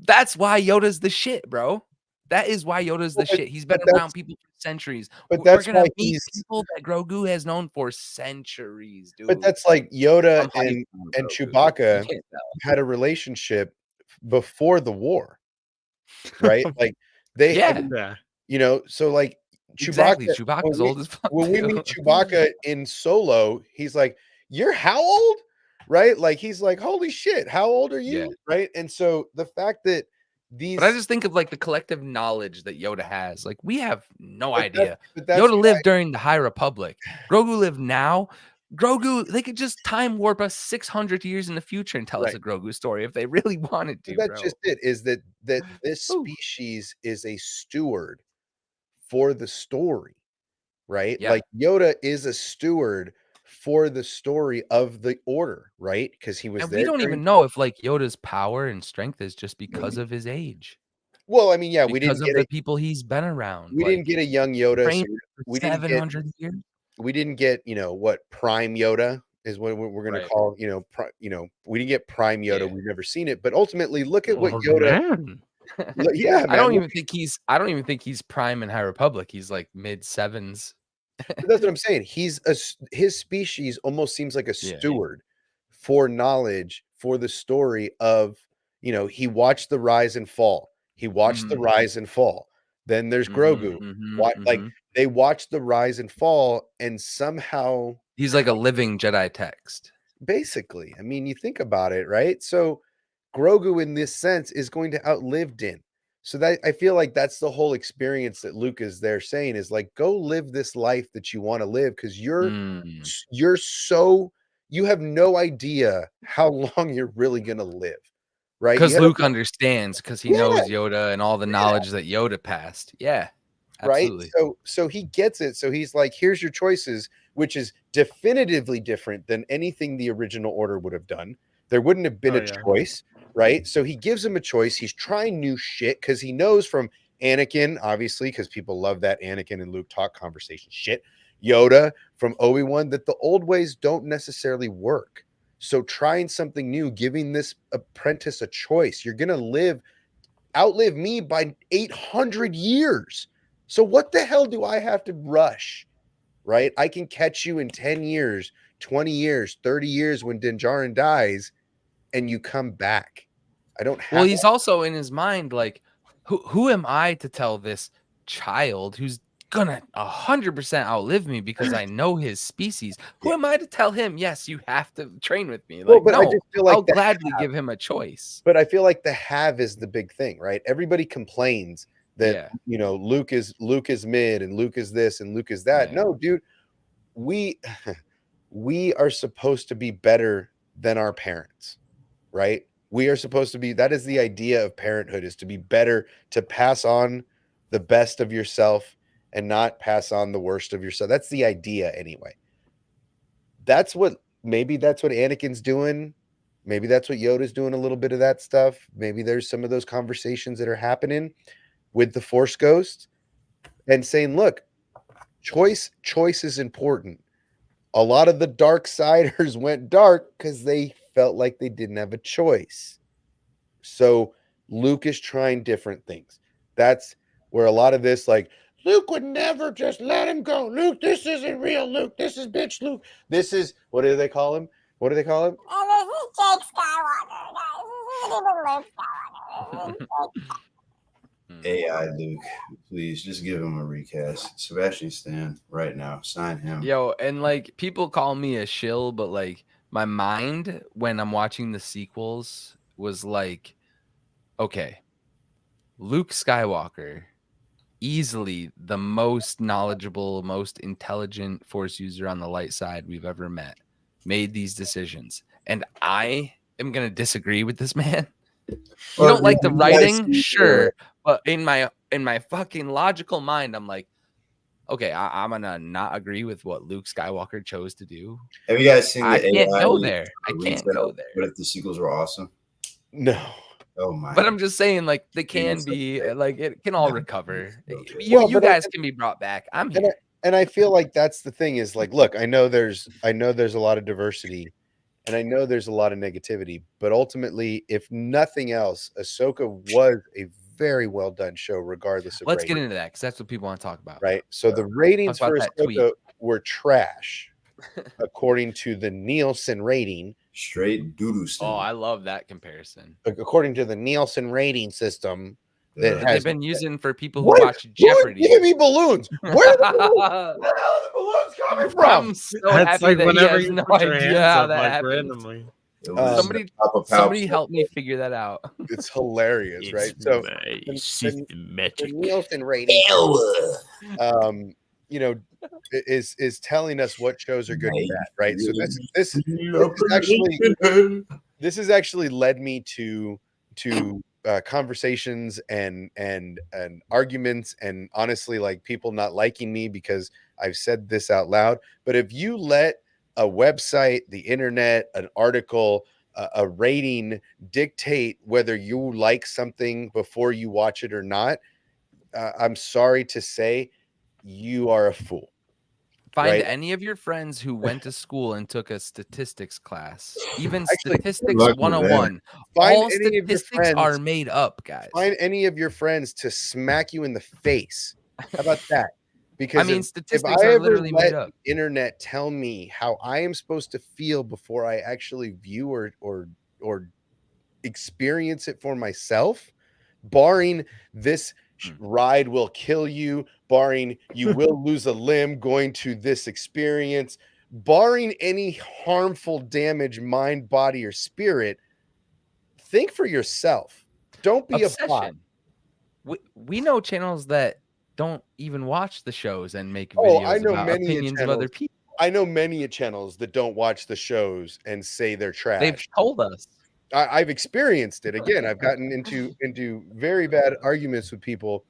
that's why Yoda's the shit, bro. That is why Yoda's the shit. He's been around people for centuries. But We're that's gonna why meet he's. people that Grogu has known for centuries, dude. But that's like Yoda I'm hyped and on and Grogu. You Chewbacca can't tell. had a relationship before the war, right? Like they, Yeah. so like Exactly. Chewbacca. Chewbacca's old as fuck. When we too. meet Chewbacca in Solo, he's like, "You're how old?" Right? Like he's like, "Holy shit, how old are you?" Yeah. Right? And so the fact that these, But I just think of like the collective knowledge that Yoda has. Like we have no but idea. that's Yoda why- lived during the High Republic. Grogu lived now. Grogu, they could just time warp us 600 years in the future and tell us a Grogu story if they really wanted to. that's Bro. just it. Is that this Ooh. species is a steward for the story, right? Yeah. Like Yoda is a steward for the story of the order, right? Because he was And there. we don't during- even know if like Yoda's power and strength is just because of his age. Well, I mean, yeah, we Because didn't of get the people he's been around. we didn't get a young Yoda. So trained for we didn't get 700 years. we didn't get what Prime Yoda is what we're going to Right. call we didn't get Prime Yoda. Yeah. We've never seen it, but ultimately, look at what Oh, Yoda. man. Yeah, man. I don't even think he's prime in High Republic. He's like mid sevens. That's what I'm saying. His species almost seems like a Yeah. steward for knowledge, for the story of, he watched the rise and fall. He watched the rise and fall. Then there's Grogu. Like they watched the rise and fall, and somehow he's like a living Jedi text. basically, I mean, you think about it, right? So Grogu in this sense is going to outlive Din. So that I feel like that's the whole experience that Luke is there saying is like, go live this life that you want to live, because you have no idea how long you're really gonna live, right? Because You have- Luke understands, because he Yeah. knows Yoda and all the knowledge that Yoda passed. Yeah. right? Absolutely. So he gets it. So he's like, here's your choices, which is definitively different than anything the original order would have done. There wouldn't have been Oh, a yeah. choice, right? So he gives him a choice. He's trying new shit because he knows from Anakin, obviously, because people love that Anakin and Luke talk conversation shit. Yoda from Obi-Wan, that the old ways don't necessarily work. So trying something new, giving this apprentice a choice. You're gonna outlive me by 800 years. So what the hell do I have to rush? Right? I can catch you in 10 years, 20 years, 30 years when Din Djarin dies and you come back. I don't Well, have he's also in his mind like, who am I to tell this child who's gonna 100% outlive me because I know his species? Who Yeah. am I to tell him, yes, you have to train with me? Well, Like, but I no, just feel I'll like gladly give him a choice. the have is the big thing, right? Everybody complains that Yeah. Luke is mid and Luke is this and Luke is that. Yeah. No, dude, we we are supposed to be better than our parents, right? We are supposed to be, that is the idea of parenthood, is to be better, to pass on the best of yourself and not pass on the worst of yourself. That's the idea anyway. Maybe that's what Anakin's doing. Maybe that's what Yoda's doing, a little bit of that stuff. Maybe there's some of those conversations that are happening with the Force Ghost and saying, look, choice is important. A lot of the dark siders went dark because they felt like they didn't have a choice. So Luke is trying different things. That's where a lot of this, like, Luke would never just let him go. Luke, this isn't real. Luke, this is bitch Luke. This is, what do they call him? What do they call him? And this is Jake Skywalker, guys. This isn't even Luke Skywalker. This is Jake. AI Luke, please just give him a recast. Sebastian Stan, right now, sign him. Yo, and like people call me a shill, but like my mind when I'm watching the sequels was like, okay, Luke Skywalker, easily the most knowledgeable, most intelligent Force user on the light side we've ever met, made these decisions. And I am going to disagree with this man. You Well, don't like the you guys writing? see, Sure. But in my fucking logical mind, I'm like, okay, I'm gonna not agree with what Luke Skywalker chose to do. have you guys seen I the can't AI go there. I can't retell? go What there. if the sequels were awesome? No. Oh my! But I'm just saying, like, they can Jesus. be like it can all recover. Well, You but guys can be brought back. I'm here. and I feel like that's the thing is like, look, I know there's a lot of diversity and I know there's a lot of negativity, but ultimately, if nothing else, Ahsoka was a very well done show, regardless of Let's get rating, into that because that's what people want to talk about. right? So the ratings Talk for about that tweet. Ahsoka were trash, according to the Nielsen rating. Straight doo-doo Oh, stain. I love that comparison According to the Nielsen rating system, Yeah. that that has they've been using for people who what? watch Who is Jeopardy. giving me balloons? Where are the balloons? Where the hell are the balloons coming from? I'm so That's happy like that he whenever has you no put your idea hands how up that like happens. randomly. It was Somebody, Papa Pouch. somebody help me figure that out. It's hilarious, right? So the Nielsen rating, Ew. you know, is telling us what shows are good and bad, right? So this has actually led me to conversations and arguments, and honestly, like people not liking me because I've said this out loud. But if you let a website, the internet, an article, a rating dictate whether you like something before you watch it or not, I'm sorry to say, you are a fool. Find Right? any of your friends who went to school and took a statistics class, even Actually, statistics luck with that. 101. Find All any of your statistics are friends. made up, guys. Find any of your friends to smack you in the face. How about that? Because I mean, if statistics I are ever literally made let up. the internet tell me how I am supposed to feel before I actually view or experience it for myself, barring this ride will kill you, barring you will lose a limb going to this experience, barring any harmful damage, mind, body, or spirit, think for yourself. Don't be a bot. Obsession. We know channels that don't even watch the shows and make Oh, I videos know about many opinions of other channels. people. I know many channels that don't watch the shows and say they're They've trash. told us. I've experienced it. Again, I've gotten into very bad arguments with people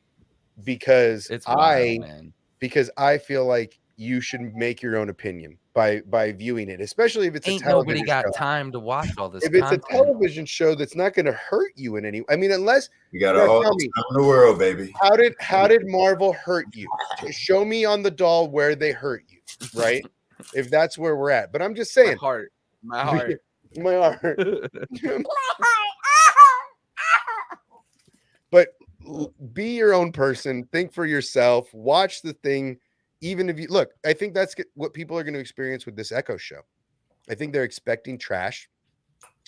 because It's wild, man. because I feel like you should make your own opinion by viewing it, especially if it's a Ain't nobody television got show. time to watch all this If it's a content. television show that's not going to hurt you in any, I mean, unless You got now all tell the me, time in the world, baby. how did Marvel hurt you? Show me on the doll where they hurt you, right? If that's where we're at. But I'm just My saying, heart. My heart. my heart. My heart. But be your own person. Think for yourself. Watch the thing. Even if you look, I think that's what people are going to experience with this Echo show. I think they're expecting trash.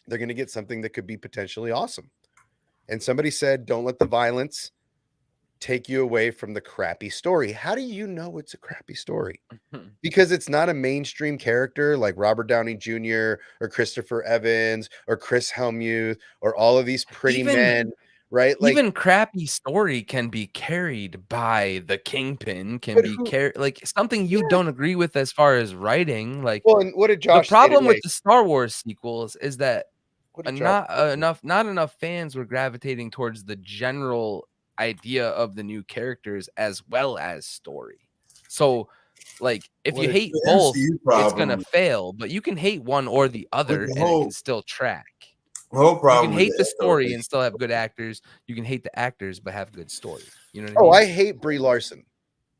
They're going to get something that could be potentially awesome. And somebody said, don't let the violence take you away from the crappy story. How do you know it's a crappy story? Because it's not a mainstream character like Robert Downey Jr. or Christopher Evans or Chris Helmuth or all of these pretty men, right? Like, even crappy story can be carried by the Kingpin, can but be who, carried like something you yeah. don't agree with as far as writing. Like Well, and what did the Josh say problem with today? the Star Wars sequels is that What did Josh say? not enough fans were gravitating towards the general idea of the new characters as well as story. So like if What you did- hate The both, MCU it's gonna problem fail, but you can hate one or the other the and it whole can still track. the whole You problem can with hate the Echo story is- and still have good actors. You can hate the actors but have good story. You know what Oh, I I mean? hate Brie Larson,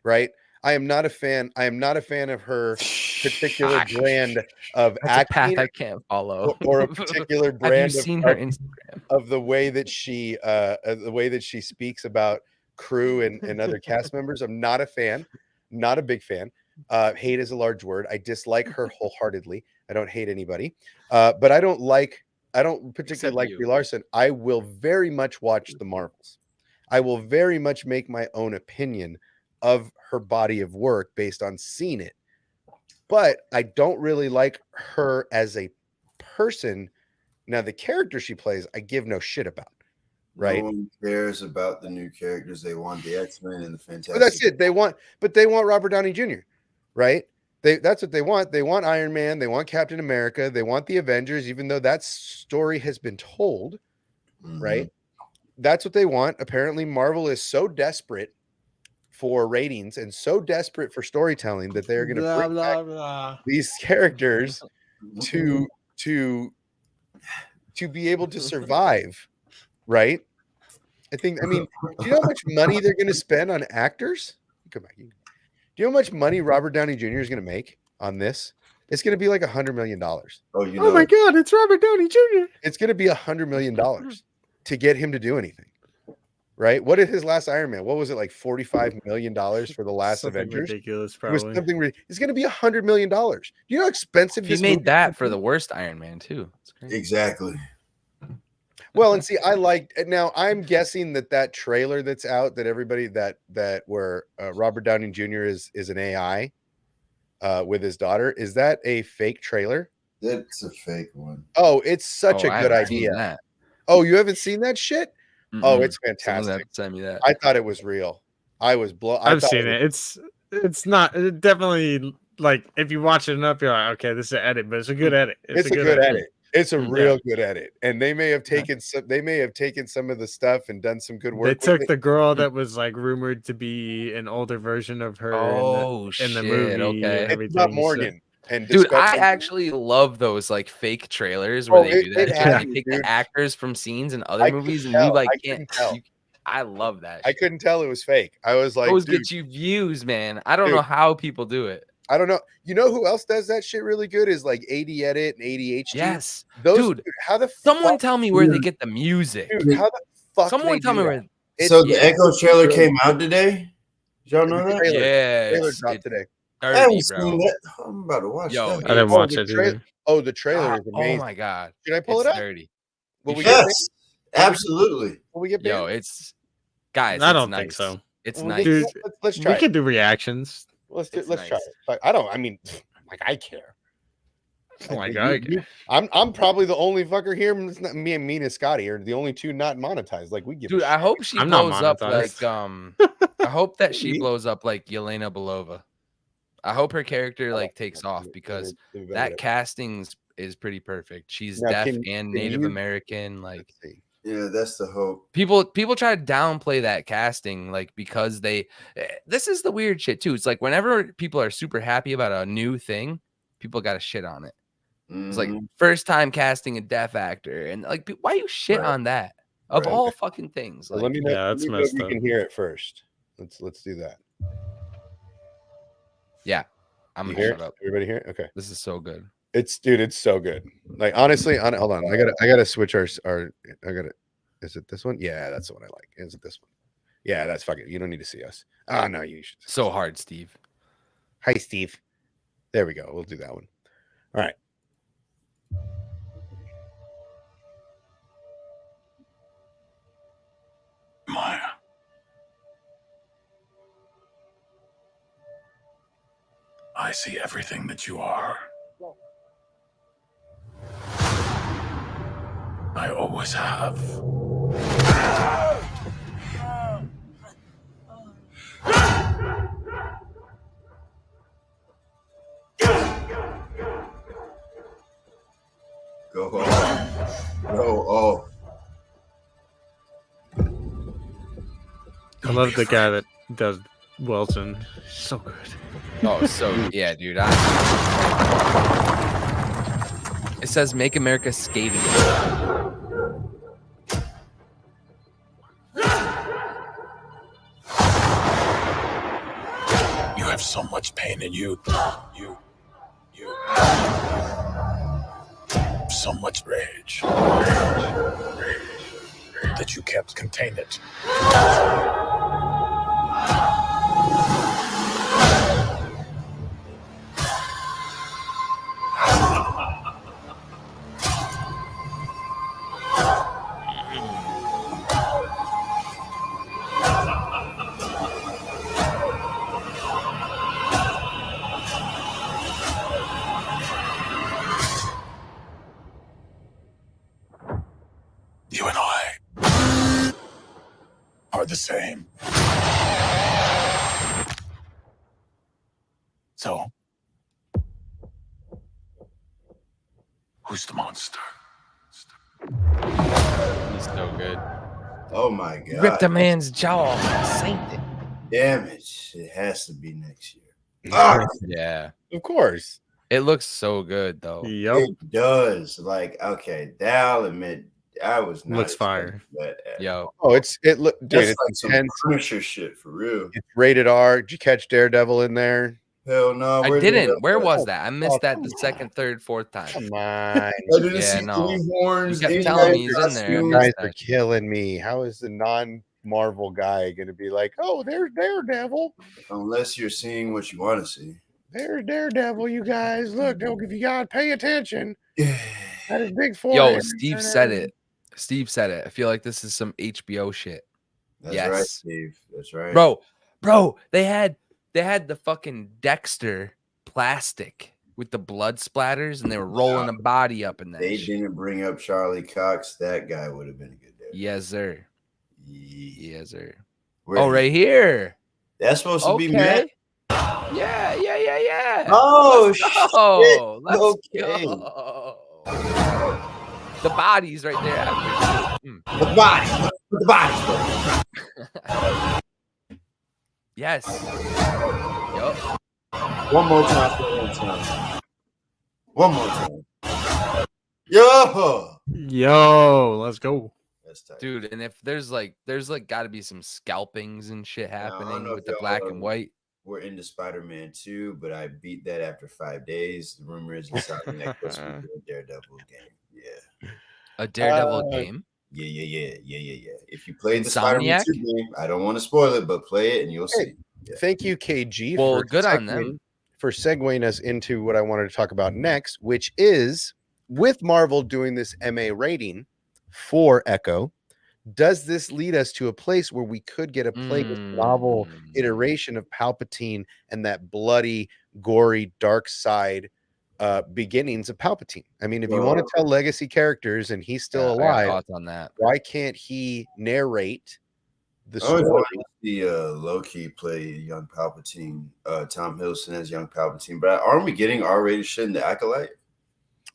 right? I am not a fan. I am not a fan of her particular brand of That's a path acting I can't follow. or a particular Have you brand seen her Instagram? of the way that she speaks about crew and other cast members. I'm not a fan, not a big fan. Hate is a large word. I dislike her wholeheartedly. I don't hate anybody, but I don't particularly Except like you. Brie Larson. I will very much watch the Marvels. I will very much make my own opinion of her body of work based on seeing it. But I don't really like her as a person. Now, the character she plays, I give no shit about. Right. No one cares about the new characters. They want the X-Men and the Fantastic. But that's it. They want Robert Downey Jr. Right? That's what they want. They want Iron Man. They want Captain America. They want the Avengers, even though that story has been told. Mhm. Right? That's what they want. Apparently, Marvel is so desperate for ratings and so desperate for storytelling that they're going to bring back these characters to be able to survive. Right? I mean, do you know how much money they're going to spend on actors? Come back. Do you know how much money Robert Downey Jr. is going to make on this? It's going to be like $100 million. Oh, you Oh know, my God, it's Robert Downey Jr. It's going to be $100 million to get him to do anything. Right? What is his last Iron Man? What was it, like $45 million for the last Something Avengers? ridiculous, It was probably. something. It's going to be $100 million. Do you know how expensive He this made movie that is? for the worst Iron Man too. It's crazy. exactly. Well, and see, I like now. I'm guessing that trailer that's out that everybody that where Robert Downey Jr. is an AI with his daughter. Is that a fake trailer? That's a fake one. Oh, it's such Oh, a I good haven't seen idea. that. Oh, you haven't seen that shit? Oh, Mm-mm. it's Someone's fantastic. have to send me that. I thought it was real. I was blown. I've seen it. It's not definitely like if you watch it enough, you're like, okay, this is an edit, but it's a good edit. It's a good edit. It's a Mm, real good edit, and they may have taken some of the stuff and done some good They work. took with it. the girl that was like rumored to be an older version of her Oh in the shit! movie Okay, and It's not everything. Morgan. And dude, I discussing- actually love those like fake trailers where Oh, they do that. it shit, and happens, they take dude. the actors from scenes in other I couldn't movies, and tell. you like I can't. couldn't tell. I love that. I Shit. couldn't tell it was fake. I was like, Those dude, get you views, man. I don't Dude. know how people do it. I don't know. You know who else does that shit really good is like AD Edit and ADHD. Yes, Those dude. how the Someone fuck, tell me where they get the music. dude, how the fuck Someone they tell do me that? where. It's So the yeah. Echo trailer really- came out today. Did y'all know that? trailer. Yeah, Trailer it's dropped today. I 30, haven't bro. seen that. I'm about to watch Yo, that. I didn't Oh, watch the it tra- either. Oh, the trailer is Oh amazing. my god! Should I pull It's it up? dirty. Will You we should. get Yes, absolutely. Will we get banned? Yo, it's guys. I it's don't nice. think so. It's Well, nice. Dude, let's try We it. could do reactions. Let's it's try nice. it. But I don't. I mean, like I care. Like, You- I'm probably the only fucker here. It's not me and Mina Scotty are the only two not monetized. Like we give. a Dude, shit. I hope she I'm not blows up monetized. like I hope that she Maybe. blows up like Yelena Belova. I hope her character like takes off because that casting is pretty perfect. She's Now, deaf can and Native you- American. Like Let's see. Yeah, that's the hope. People try to downplay that casting, like, because this is the weird shit too. It's like whenever people are super happy about a new thing, people got to shit on it. It's like first time casting a deaf actor, and like, why you shit on that of all fucking things? Well, Like, let me know. Yeah, Let that's me know if messed you up. can hear it first. Let's do that. yeah, I'm You gonna hear shut it? up. Everybody hear it? Okay. This is so good. It's so good. Like honestly, hold on. I gotta switch our. Is it this one? Yeah, that's the one I like. Is it this one? Yeah, that's fucking. You don't need to see us. Oh no, you should. So hard, Steve. Hi, Steve. There we go. We'll do that one. All right. Maya. I see everything that you are. I always have. Go off. Go off. I love the guy that does Wilson. So good. Oh, so yeah, dude. It says "Make America Skating." You have so much pain in you. You. So much rage. That you can't contain it. You and I are the same. So, who's the monster? He's so good. Oh my god. Ripped a man's jaw. Saint it. Damn it. It has to be next year. Yeah. Of course. It looks so good though. Yep. It does. Like, okay, I'll admit I was not Looks expecting fire. that at Yo. all. Oh, it look, dude. That's It's like some intense. Punisher shit for real. It's rated R. Did you catch Daredevil in there? Hell no. I where did didn't. that Where go? was that? I missed that come the on. second, third, fourth time. Come on. I didn't Yeah, see no. any horns. You kept any telling guys me he's in there. I You costumes. missed guys that. are killing me. How is the non-Marvel guy going to be like, oh, there's Daredevil. Unless you're seeing what you want to see. There's Daredevil, you guys. Look, if you got to pay attention. That is big for Yo, Steve said it. Steve said it. I feel like this is some HBO shit. That's Yes. right, Steve. That's right. Bro, they had the fucking Dexter plastic with the blood splatters, and they were rolling a body up in that They shit. didn't bring up Charlie Cox. That guy would have been a good day. Yes, sir. Yeah. Yes, sir. Where Oh, right here. That's supposed to be Matt. Okay. Yeah. Oh, Oh, let's Okay. go. The body's right there. After. The body. The body. Yes. Yup. One more time. One more time. Yo. Let's go. That's tight. Dude, and if there's got to be some scalpings and shit I don't happening know with if the y'all, black and white. We're into Spider-Man 2, but I beat that after 5 days. The rumor is Insomniac supposed to be doing a Daredevil game. Yeah. A Daredevil game. Yeah. If you played the Spider-Man 2 game, I don't want to spoil it, but play it and you'll see. Yeah. Thank you, KG. Well, for good on them. For segueing us into what I wanted to talk about next, which is with Marvel doing this MA rating for Echo. Does this lead us to a place where we could get a novel iteration of Palpatine and that bloody, gory, dark side beginnings of Palpatine? I mean, if you want to tell legacy characters and he's still alive, thoughts on that. why can't he narrate the I always story? wanted to see Loki play young Palpatine, Tom Hiddleston as young Palpatine, but aren't we getting R-rated shit in the Acolyte?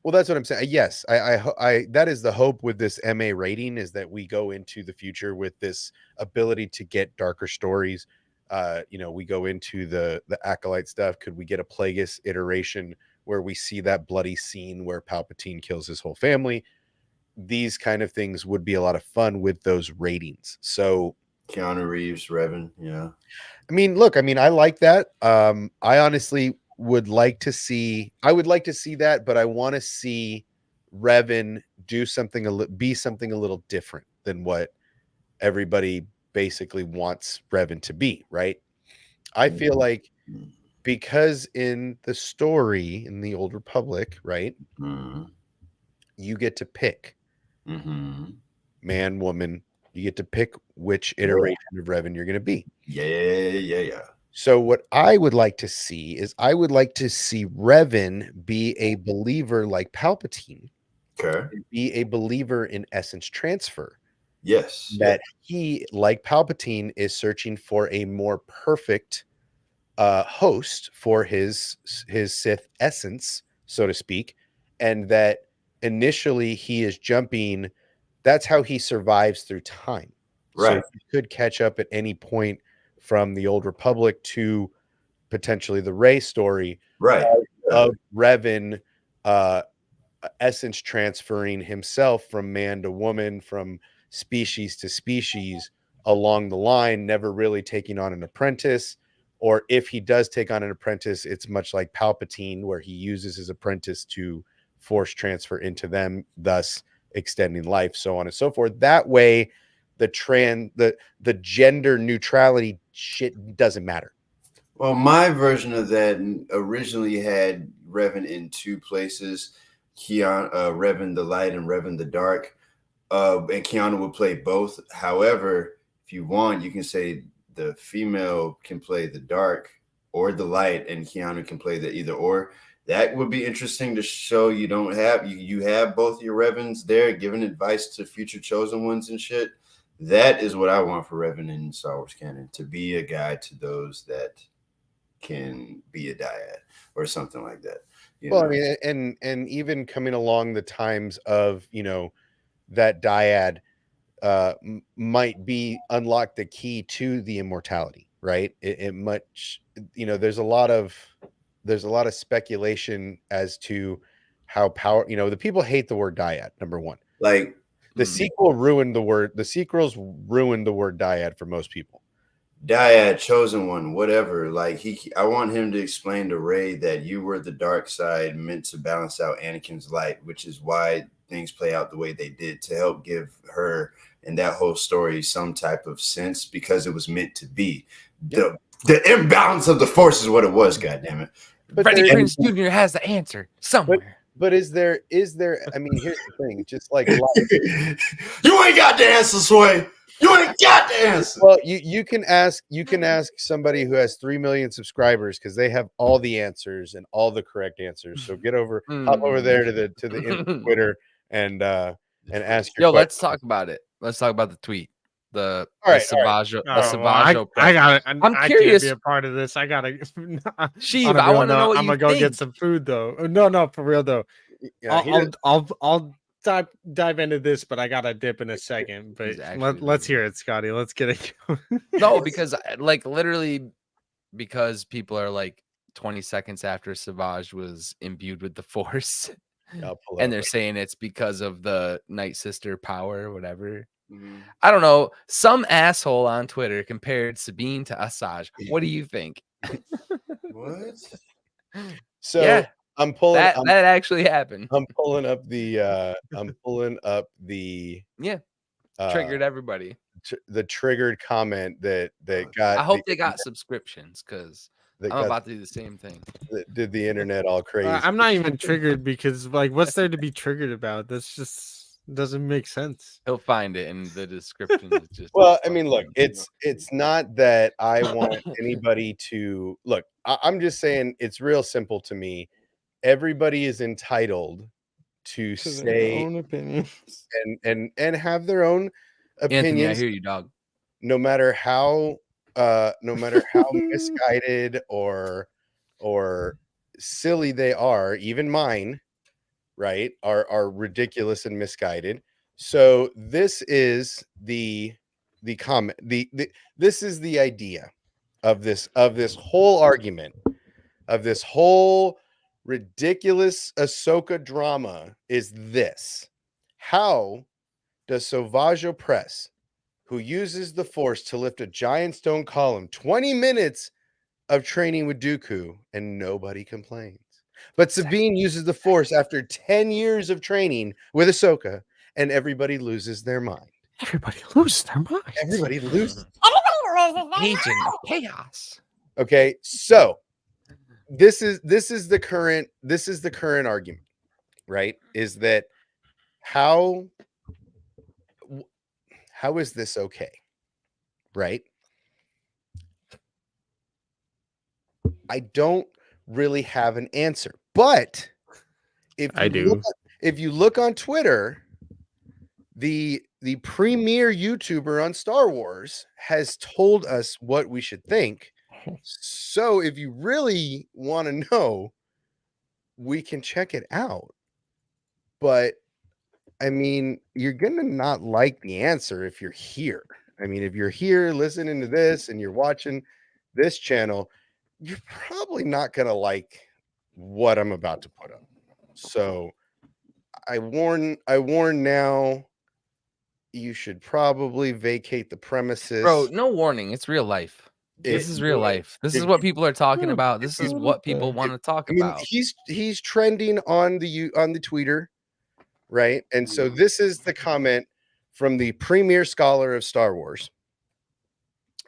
Well, that's what I'm saying. Yes, that is the hope with this MA rating, is that we go into the future with this ability to get darker stories. We go into the Acolyte stuff. Could we get a Plagueis iteration where we see that bloody scene where Palpatine kills his whole family? These kind of things would be a lot of fun with those ratings. So Keanu Reeves, Revan, yeah. I mean, look, I like that. I honestly would like to see, that, but I want to see Revan do something, be something a little different than what everybody basically wants Revan to be, right? I feel like because in the story in the Old Republic, right, you get to pick man, woman, you get to pick which iteration of Revan you're going to be. Yeah. So what I would like to see is Revan be a believer like Palpatine. Okay. Be a believer in essence transfer. Yes. That he, like Palpatine, is searching for a more perfect host for his Sith essence, so to speak, and that initially he is jumping. That's how he survives through time. Right. So he could catch up at any point from the Old Republic to potentially the Rey story, right, of Revan essence transferring himself from man to woman, from species to species along the line, never really taking on an apprentice. Or if he does take on an apprentice, it's much like Palpatine, where he uses his apprentice to force transfer into them, thus extending life, so on and so forth. That way, the gender neutrality shit doesn't matter. Well, my version of that originally had Revan in two places. Revan the Light and Revan the Dark. And Keanu would play both. However, if you want, you can say the female can play the dark or the light, and Keanu can play the either or. That would be interesting to show. You don't have you have both your Revans there giving advice to future chosen ones and shit. That is what I want for Revan in Star Wars canon, to be a guide to those that can be a dyad or something like that. Well, I mean, and even coming along the times of, that dyad might be unlock the key to the immortality, right? It much, there's a lot of speculation as to how power, the people hate the word dyad, number one. Like the sequels ruined the word dyad for most people. Dyad, chosen one, whatever. Like I want him to explain to Rey that you were the dark side meant to balance out Anakin's light, which is why things play out the way they did, to help give her and that whole story some type of sense, because it was meant to be. The imbalance of the Force is what it was. God damn it! But Freddie Prinze Jr. has the answer somewhere. But is there? I mean, here's the thing. Just like you ain't got the answer, Sway. You ain't got the answer. Well, you can ask somebody who has 3 million subscribers, because they have all the answers and all the correct answers. So hop over there to the Twitter and ask your question. Let's talk about it. Let's talk about the tweet. The Savaggio. I got it. I'm curious. Can't be a part of this. I gotta. Sheev, I want to know what I'm you gonna go get some food though. No, for real though. Yeah, I'll dive into this, but I gotta dip in a second. But let's hear it, Scotty. Let's get it going. No, because literally, because people are 20 seconds after Savage was imbued with the Force, and they're saying it's because of the Night Sister power or whatever. I don't know. Some asshole on Twitter compared Sabine to Asajj. What do you think? What? So yeah, I'm pulling that actually happened. I'm pulling up the triggered everybody. The triggered comment that got. I hope they got subscriptions, because I'm about to do the same thing. Did the internet all crazy? I'm not even triggered, because what's there to be triggered about? That's just doesn't make sense. He'll find it in the description. It's just well, I mean, look, it's not that I want anybody to look. I'm just saying it's real simple to me. Everybody is entitled to say their own opinions and have their own opinions. Anthony, I hear you, dog. No matter how misguided or silly they are, even mine, right, are ridiculous and misguided. So this is the comment. This is the idea of this whole argument, of this whole ridiculous Ahsoka drama is this: how does Sauvage Opress, who uses the Force to lift a giant stone column, 20 minutes of training with Dooku, and nobody complains? But Sabine uses the Force after 10 years of training with Ahsoka, and everybody loses their mind. Everybody loses their minds. Everybody loses. Everybody loses their Agent mind. of chaos. Okay, so this is the current argument, right? Is that how is this okay? Right? I don't really have an answer, but if you look on Twitter, the premier YouTuber on Star Wars has told us what we should think. So if you really want to know, we can check it out. But I mean, you're gonna not like the answer if you're here. I mean, if you're here listening to this and you're watching this channel, you're probably not gonna like what I'm about to put up. So I warn now, you should probably vacate the premises. Bro, no warning. It's real life. This is real life. This is what people are talking about. This is what people want to talk about. He's trending on the Tweeter, right? And so this is the comment from the premier scholar of Star Wars.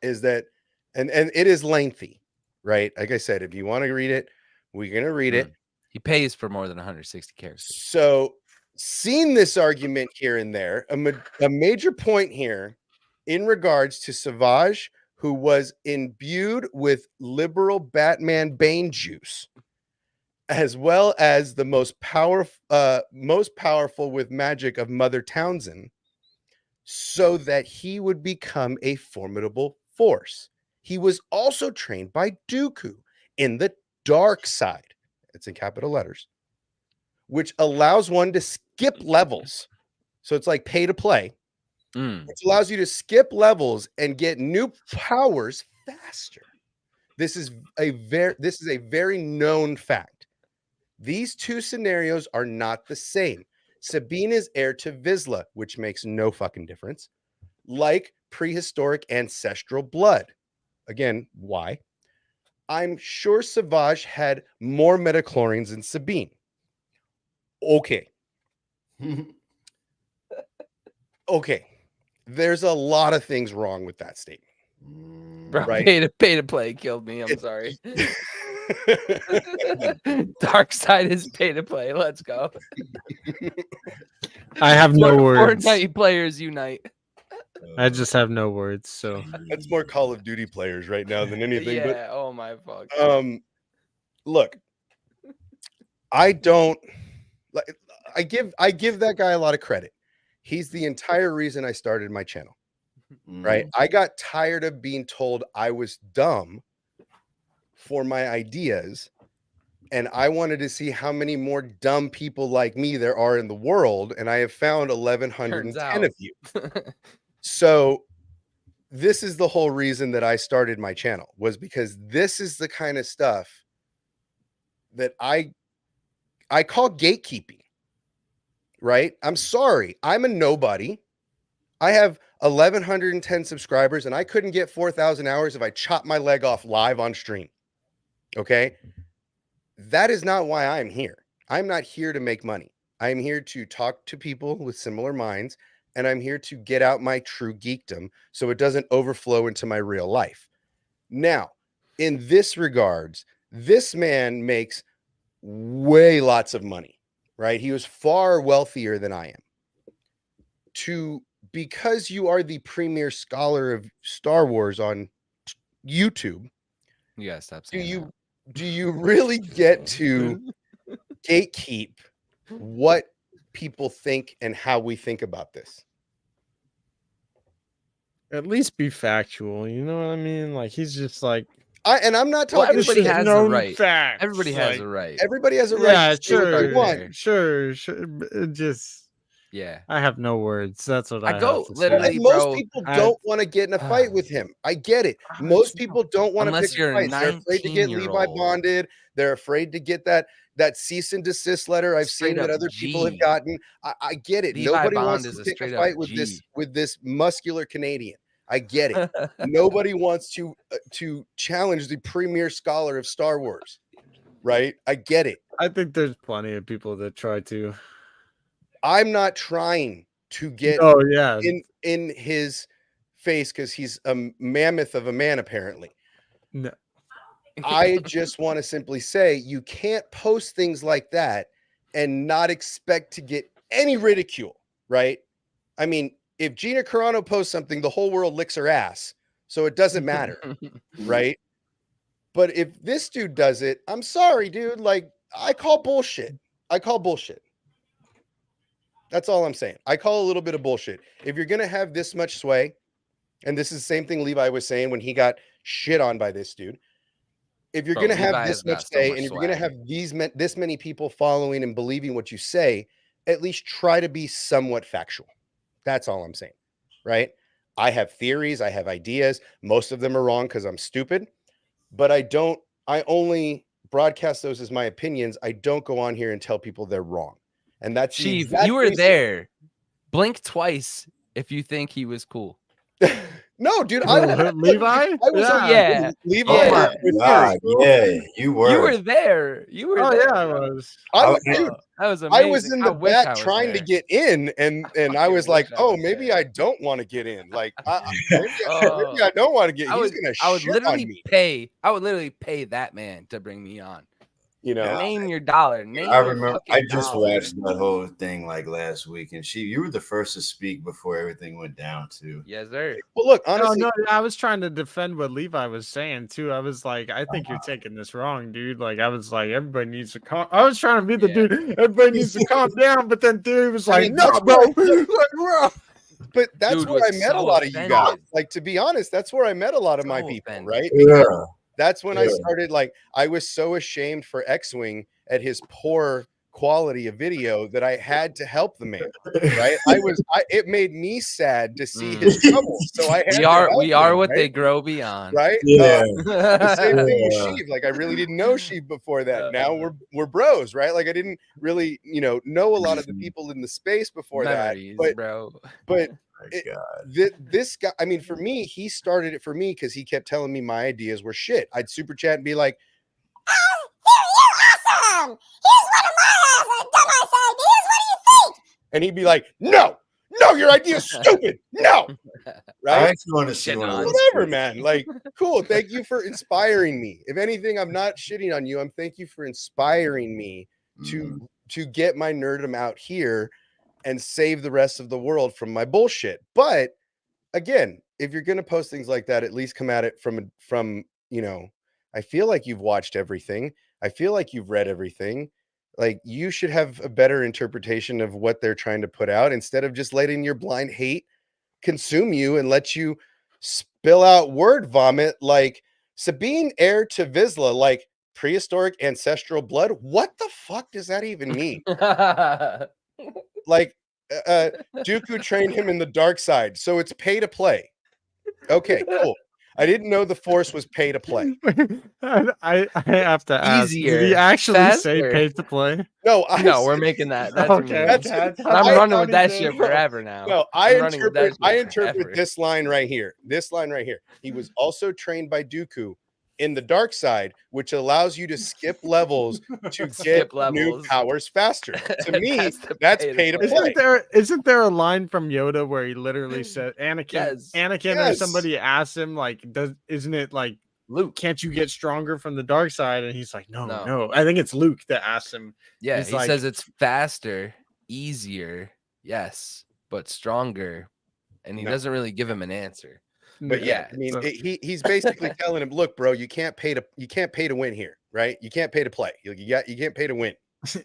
Is that, and it is lengthy, right? Like I said, if you want to read it, we're gonna read it. He pays for more than 160 characters. So, seeing this argument here and there, a major point here in regards to Savage, who was imbued with liberal Batman Bane juice, as well as the most powerful with magic of Mother Townsend, so that he would become a formidable force. He was also trained by Dooku in the dark side. It's in capital letters, which allows one to skip levels. So it's like pay to play. It allows you to skip levels and get new powers faster. This is a very known fact. These two scenarios are not the same. Sabine is heir to Vizsla, which makes no fucking difference. Like prehistoric ancestral blood. Again, why? I'm sure Savage had more metachlorines than Sabine. Okay. Okay. There's a lot of things wrong with that statement. Bro, right? pay to play killed me. I'm sorry. Dark side is pay to play. Let's go. I have no words. Fortnite players unite. I just have no words. So That's more Call of Duty players right now than anything. Yeah. Oh my fuck. Look, I don't like. I give that guy a lot of credit. He's the entire reason I started my channel. Right? I got tired of being told I was dumb for my ideas, and I wanted to see how many more dumb people like me there are in the world, and I have found 1,110 of you. So this is the whole reason that I started my channel, was because this is the kind of stuff that I call gatekeeping. Right? I'm sorry. I'm a nobody. I have 1,110 subscribers, and I couldn't get 4,000 hours if I chopped my leg off live on stream. Okay? That is not why I'm here. I'm not here to make money. I'm here to talk to people with similar minds, and I'm here to get out my true geekdom so it doesn't overflow into my real life. Now, in this regards, this man makes way lots of money, right? He was far wealthier than I am. Because you are the premier scholar of Star Wars on YouTube, You gotta stop saying do you really get to gatekeep what people think and how we think about this? at least be factual. You know what I mean? Like he's just like, And I'm not Well, talking everybody shit. has a known right. facts. Everybody has like, a right. Everybody has a right Yeah, to say what they want. sure. But it just, Yeah. I have no words. That's what I I go have to literally, say. And most bro. people I- don't want to get in a fight with him. I get it. Most people don't want to Unless pick you're a fights. They're afraid to get Levi 19-year-old. bonded. They're afraid to get that cease and desist letter I've Straight seen that up other people have G. gotten. I get it. Levi Nobody Bond wants is to a pick a straight up fight with G. this muscular Canadian. I get it. Nobody wants to challenge the premier scholar of Star Wars, right? I get it. I think there's plenty of people that try to. I'm not trying to get Oh yeah, in his face because he's a mammoth of a man, apparently. no. I just want to simply say you can't post things like that and not expect to get any ridicule, right? I mean, if Gina Carano posts something, the whole world licks her ass. So it doesn't matter, right? But if this dude does it, I'm sorry, dude. Like, I call bullshit. I call bullshit. That's all I'm saying. I call a little bit of bullshit. If you're going to have this much sway, and this is the same thing Levi was saying when he got shit on by this dude. If you're Bro, going to have Levi this has much got so say, much and if you're going to swag. have this many people following and believing what you say, at least try to be somewhat factual. That's all I'm saying, right? I have theories. I have ideas. Most of them are wrong because I'm stupid, but I only broadcast those as my opinions. I don't go on here and tell people they're wrong. And that's the Chief, exact you were reason- there. Blink twice if you think he was cool. No, dude, Levi? I was on Yeah. Levi. Oh Yeah. my was god, serious. yeah, you were. You were there. You were Oh there. yeah, I bro. was. Dude, That was I amazing. was in the wish back I was trying to there. get in, and I I was like, wish I "Oh, was maybe there. I don't want to get in. Like, maybe Oh. I don't want to get. I He's would, gonna I would shit on literally me, pay. I would literally pay that man to bring me on. you know." Yeah. Name your dollar. Name I your remember fucking I just dollar. watched that whole thing like last week, and you were the first to speak before everything went down too. Yes, sir. Well, look, honestly, No, I was trying to defend what Levi was saying too. I was like, I think you're taking this wrong, dude. Like, I was like, everybody needs to calm. I was trying to be the Yeah. dude. Everybody needs to calm down. But then Theory was I like, mean, no, that's bro. where Like, bro. but that's Dude where was I met a so lot of you guys. offended. Like, to be honest, that's where I met a lot of my So people, offended. right? Yeah. That's when I Yeah. started. Like, I was so ashamed for X-Wing at his poor quality of video that I had to help the man. Right? It made me sad to see his trouble. So I had to help We are him, what right? they grow beyond. Right? Yeah. The same thing with Yeah. Sheev. Like, I really didn't know Sheev before that. Now we're bros, right? Like, I didn't really, know a lot of the people in the space before Memories, that. bro. But My it- God. this guy, I mean, for me, he started it for me because he kept telling me my ideas were shit. I'd super chat and be like, You're awesome. Here's one of my dumbass ideas. What do you think? and he'd be like, no, your idea's stupid. No. I Right? actually want to see Shitting one of on. those. Whatever, man. Like, cool. Thank you for inspiring me. If anything, I'm not shitting on you. I'm thank you for inspiring me to get my nerdum out here and save the rest of the world from my bullshit. But again, if you're gonna post things like that, at least come at it from I feel like you've watched everything. I feel like you've read everything. Like, you should have a better interpretation of what they're trying to put out instead of just letting your blind hate consume you and let you spill out word vomit like Sabine heir to Vizsla, like prehistoric ancestral blood. What the fuck does that even mean? Like, Dooku trained him in the dark side, so it's pay to play. Okay, cool. I didn't know the Force was pay to play. I have to ask. Did he Easier, actually say faster. pay to play? No, No, we're making that. That's Okay, amazing. that's- I'm I running thought with he that did. shit forever now. No, I'm running with that I shit forever. interpret this line right here. This line right here. He was also trained by Dooku in the dark side, which allows you to skip levels to get Skip new levels. powers faster. To me, That's the that's pay to pay to play. play. Isn't there a line from Yoda where he literally said Anakin or Yes. somebody asked him like, isn't it like, Luke. can't you get stronger from the dark side? And he's like, No. no. I think it's Luke that asked him. Yeah, He's he like- says it's faster, easier, yes, but stronger. And he No. doesn't really give him an answer. But yeah, I mean, So- he's basically telling him, "Look, bro, you can't pay to win here, right? You can't pay to play. You can't pay to win."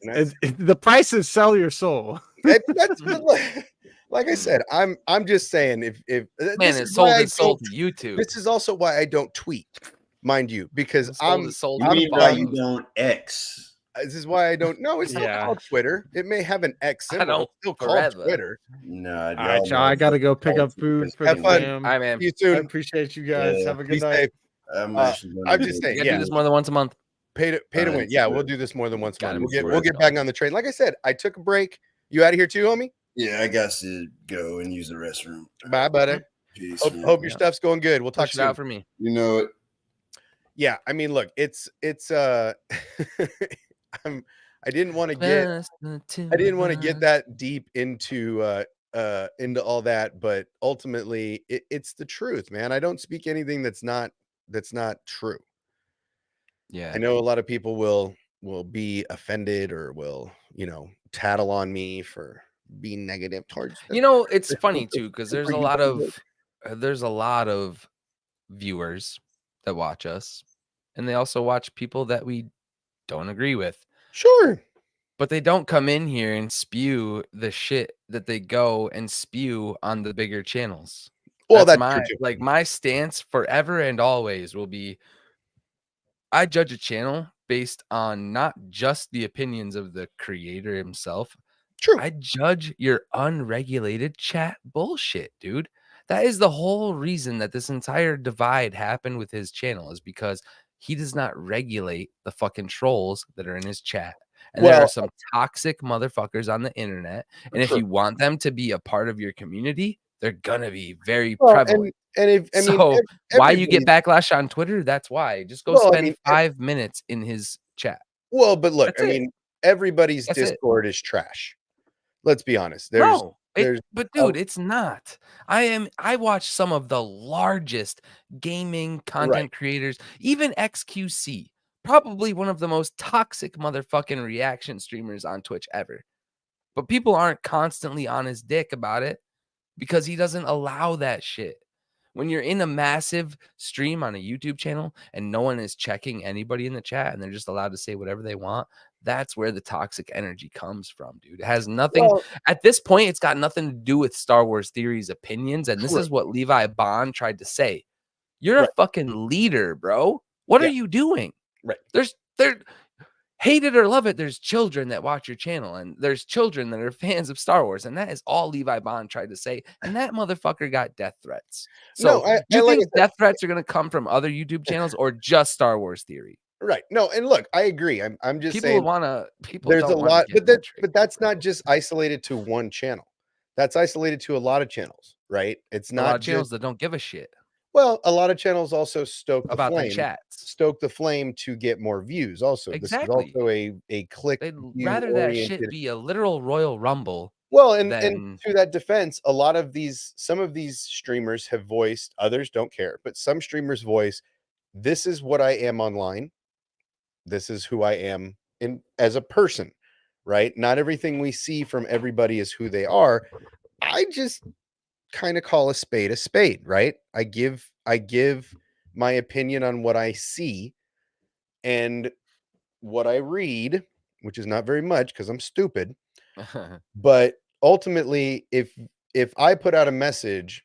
And that's- the price is sell your soul. that's like I said. I'm just saying, if Man, this it is sold why I his soul don't- to YouTube. This is also why I don't tweet, mind you, because Sold his soul You to the mean why you farms. don't X? this is why I don't know. It's still Yeah. called Twitter. It may have an X I symbol. don't It's still called forever. Twitter. No, All right, y'all. I gotta go pick up food for Have the fun. fam. All right, man. See you I soon. appreciate you guys. Yeah. Have a Be good night. safe. I'm actually gonna I'm do just it. saying, You gotta yeah. do this more than once a month. Pay to All right, win. Yeah, sure. we'll do this more than once a Gotta month. be We'll get for it. back on the train. Like I said, I took a break. You out of here too, homie? Yeah, I got to go and use the restroom. Bye, buddy. Peace. Hope man. your Yeah. stuff's going good. We'll talk Push it soon. out for me. You know it. Yeah, I mean, look, it's I didn't want to get that deep into all that, but ultimately it's the truth, man. I don't speak anything that's not true. Yeah. I know a lot of people will be offended or will, tattle on me for being negative towards them. You know, it's funny too, because Good there's for a you, lot buddy. of viewers that watch us, and they also watch people that we don't agree with. Sure. But they don't come in here and spew the shit that they go and spew on the bigger channels. Well, that's my true too. like my stance forever and always will be I judge a channel based on not just the opinions of the creator himself. True. I judge your unregulated chat bullshit, dude. That is the whole reason that this entire divide happened with his channel, is because he does not regulate the fucking trolls that are in his chat. And there are Well, some toxic motherfuckers on the internet. And if true. you want them to be a part of your community, they're gonna be very Well, prevalent. and if I mean So why you get everybody, backlash on Twitter? That's why. Just go well, I spend mean, 5 minutes in his chat. well, but look, That's I it. mean, everybody's That's it. Discord is trash. Let's be honest. No, There's but a- dude, it's not. I watch some of the largest gaming content creators, even XQC, probably one of the most toxic motherfucking reaction streamers on Twitch ever. But people aren't constantly on his dick about it because he doesn't allow that shit. When you're in a massive stream on a YouTube channel and no one is checking anybody in the chat and they're just allowed to say whatever they want, that's where the toxic energy comes from, dude. It has nothing, well, at this point, it's got nothing to do with Star Wars Theory's opinions. And this True. is what Levi Bond tried to say. You're Right. a fucking leader, bro. What Yeah. are you doing? Right. There, hate it or love it, there's children that watch your channel, and there's children that are fans of Star Wars, and that is all Levi Bond tried to say. And that motherfucker got death threats. So No, I you like I think said, death threats are going to come from other YouTube channels or just Star Wars Theory? right. No, and look, I agree. I'm just People saying want to. People there's don't a wanna lot, get but that's not just isolated to one channel. That's isolated to a lot of channels, right? It's a lot not of channels just that don't give a shit well, a lot of channels also stoke the about the flame. chats. Stoke the flame to get more views. Also, Exactly. This is also a click They'd view rather that shit oriented. be a literal Royal Rumble. Well, and Then to that defense, some of these streamers have voiced, others don't care, but some streamers voice, this is what I am online. This is who I am as a person, right? Not everything we see from everybody is who they are. I just kind of call a spade, right? I give my opinion on what I see and what I read, which is not very much because I'm stupid. But ultimately, if I put out a message,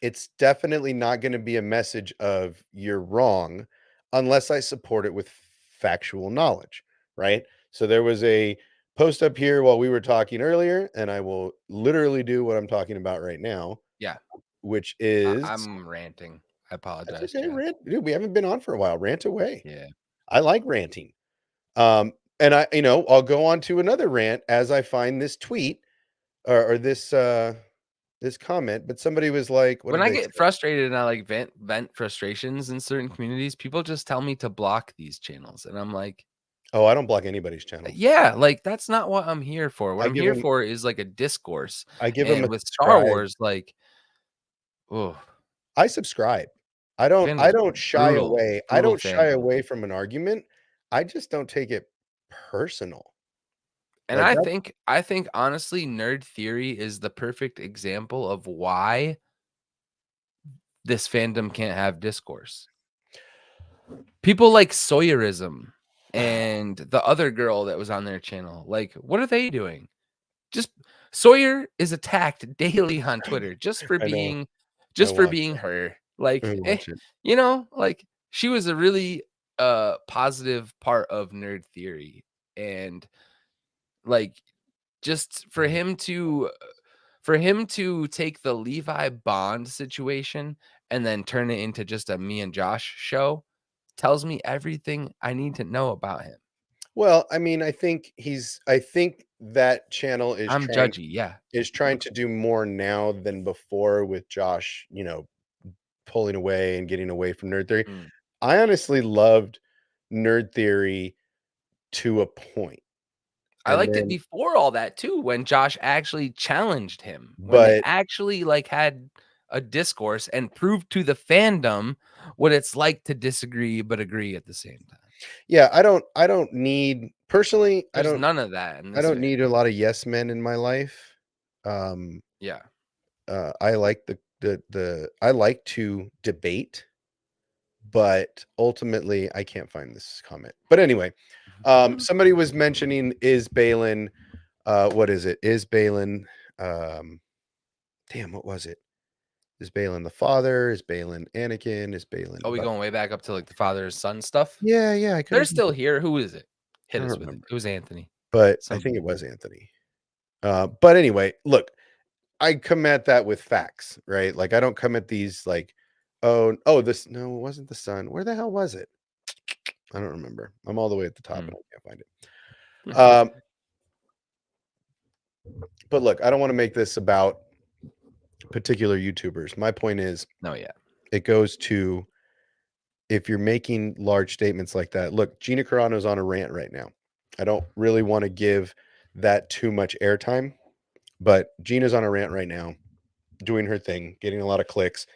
it's definitely not going to be a message of you're wrong unless I support it with factual knowledge, right? So there was a post up here while we were talking earlier, and I will literally do what I'm talking about right now. Yeah. Which is I'm ranting. I apologize. that's okay, Chad. rant. Dude, we haven't been on for a while. Rant away. Yeah. I like ranting. And I'll go on to another rant as I find this tweet or this comment, but somebody was like, what When did I they get say? frustrated and I like vent frustrations in certain communities, people just tell me to block these channels. And I'm like, Oh, I don't block anybody's channel. yeah, like that's not what I'm here for. What I I'm give here them- for is like a discourse. I give them And a with Star subscribe. Wars, like, oh, I subscribe. I don't shy brutal, away. I brutal don't shy fandom. away from an argument. I just don't take it personal. And Like I think honestly, Nerd Theory is the perfect example of why this fandom can't have discourse. People like Sawyerism and the other girl that was on their channel. Like, what are they doing? Just Sawyer is attacked daily on Twitter just for I know. being I watch being her. Like, I watch it. like she was a really positive part of Nerd Theory. And like just for him to take the Levi Bond situation and then turn it into just a me and Josh show tells me everything I need to know about him. Well, I mean, I think that channel I'm judgy, yeah. is trying to do more now than before with Josh, pulling away and getting away from Nerd Theory. Mm. I honestly loved Nerd Theory to a point. I And liked it then before all that too, when Josh actually challenged him, when they but actually like had a discourse and proved to the fandom what it's like to disagree but agree at the same time. yeah, I don't need personally, There's none of that in I this don't need a fandom. lot of yes men in my life. Um Yeah. I like I like to debate, but ultimately I can't find this comment. But anyway, somebody was mentioning, is Balin what is it? Is Balin damn, what was it? Is Balin the father? Is Balin Anakin? Is Balin Are we but going way back up to like the father son stuff? yeah, I They're couldn't still here. Who is it? I Hit don't us with it. remember. It was Anthony. But I think Somebody. it was Anthony. But anyway, look, I come at that with facts, right? Like I don't come at these like, this no, it wasn't the son. Where the hell was it? I don't remember. I'm all the way at the top Hmm. and I can't find it. But look, I don't want to make this about particular YouTubers. My point is, No, yeah. it goes to, if you're making large statements like that. Look, Gina Carano's on a rant right now. I don't really want to give that too much airtime, but Gina's on a rant right now, doing her thing, getting a lot of clicks.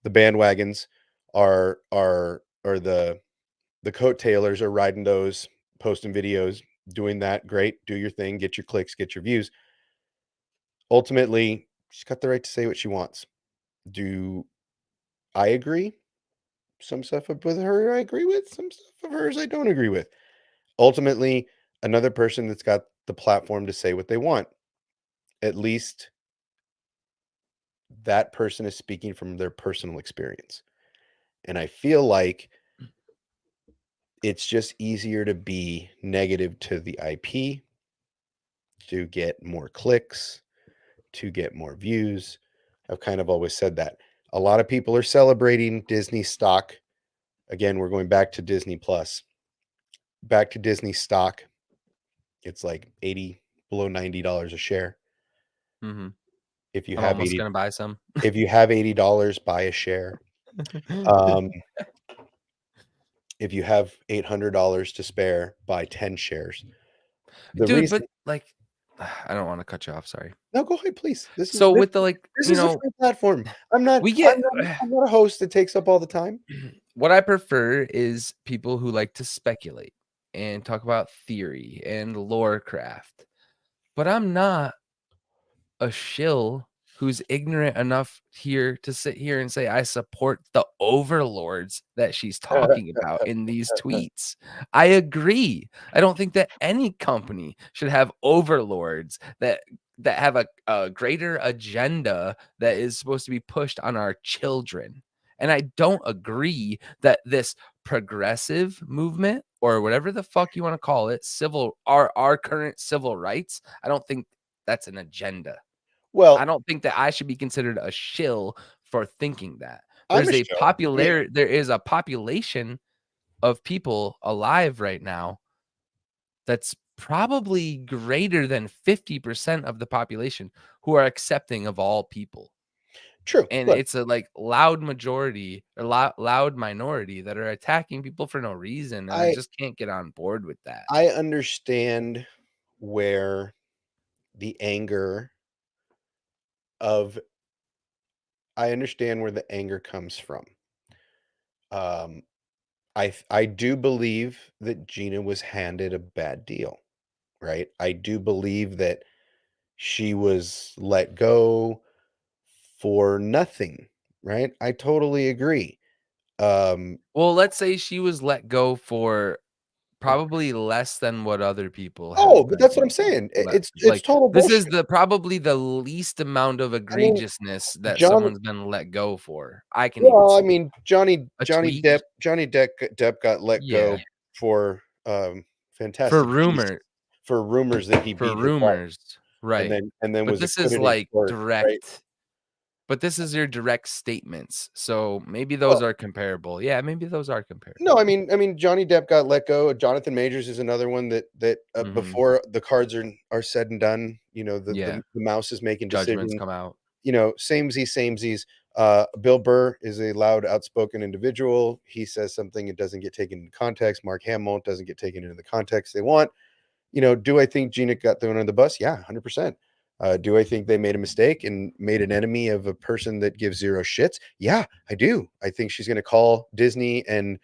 The bandwagons are the coattailers are riding those, posting videos, doing that. Great, do your thing, get your clicks, get your views. Ultimately, she's got the right to say what she wants. Do I agree? Some stuff with her I agree with, some stuff of hers I don't agree with. Ultimately, another person that's got the platform to say what they want. At least that person is speaking from their personal experience. And I feel like it's just easier to be negative to the IP, to get more clicks, to get more views. I've kind of always said that. A lot of people are celebrating Disney stock. Again, we're going back to Disney Plus. Back to Disney stock. It's like 80 below $90 a share. Mm-hmm. If you I'm have almost 80 gonna buy some. if you have $80, buy a share. Um, if you have $800 to spare, buy 10 shares. The Dude, reason but like I don't want to cut you off, sorry. No, go ahead, please. So with the like, This is a free platform. we get I'm not a host that takes up all the time. what I prefer is people who like to speculate and talk about theory and lore craft. But I'm not a shill who's ignorant enough here to sit here and say I support the overlords that she's talking about in these tweets. I agree. I don't think that any company should have overlords that have a greater agenda that is supposed to be pushed on our children. And I don't agree that this progressive movement or whatever the fuck you want to call it, our current civil rights, I don't think that's an agenda. I Well, don't think that I should be considered a shill for thinking that. I'm a show. Yeah, There is a population of people alive right now that's probably greater than 50% of the population who are accepting of all people. true. And Look, it's a like loud majority or loud minority that are attacking people for no reason. And I I just can't get on board with that. I understand where the anger of I understand where the anger comes from. Um, I do believe that Gina was handed a bad deal, right? I do believe that she was let go for nothing, right? I totally agree. Um, Well, let's say she was let go for Probably less than what other people have Oh, but that's what I'm been saying. let It's like, total this is bullshit. probably the least amount of I mean, egregiousness that John someone's been let go for. I can even well, I say. mean, A tweet? Johnny Depp got let Yeah. go for, For Fantastic Beasts rumor for rumors that he for beat his wife rumors. Right. and then But was this is, acquitted in like, court, right? direct but this is your direct statements, so maybe those Well, are comparable. Yeah, maybe those are no, comparable. I mean, Johnny Depp got let go. Jonathan Majors is another one that Mhm. before the cards are said and done, Yeah. the mouse is making Judgments decisions. come out. Samesies. Bill Burr is a loud, outspoken individual. He says something, it doesn't get taken into context. Mark Hamill doesn't get taken into the context they want. Do I think Gina got thrown under the bus? Yeah, 100%. Do I think they made a mistake and made an enemy of a person that gives zero shits? Yeah, I do. I think she's going to call Disney and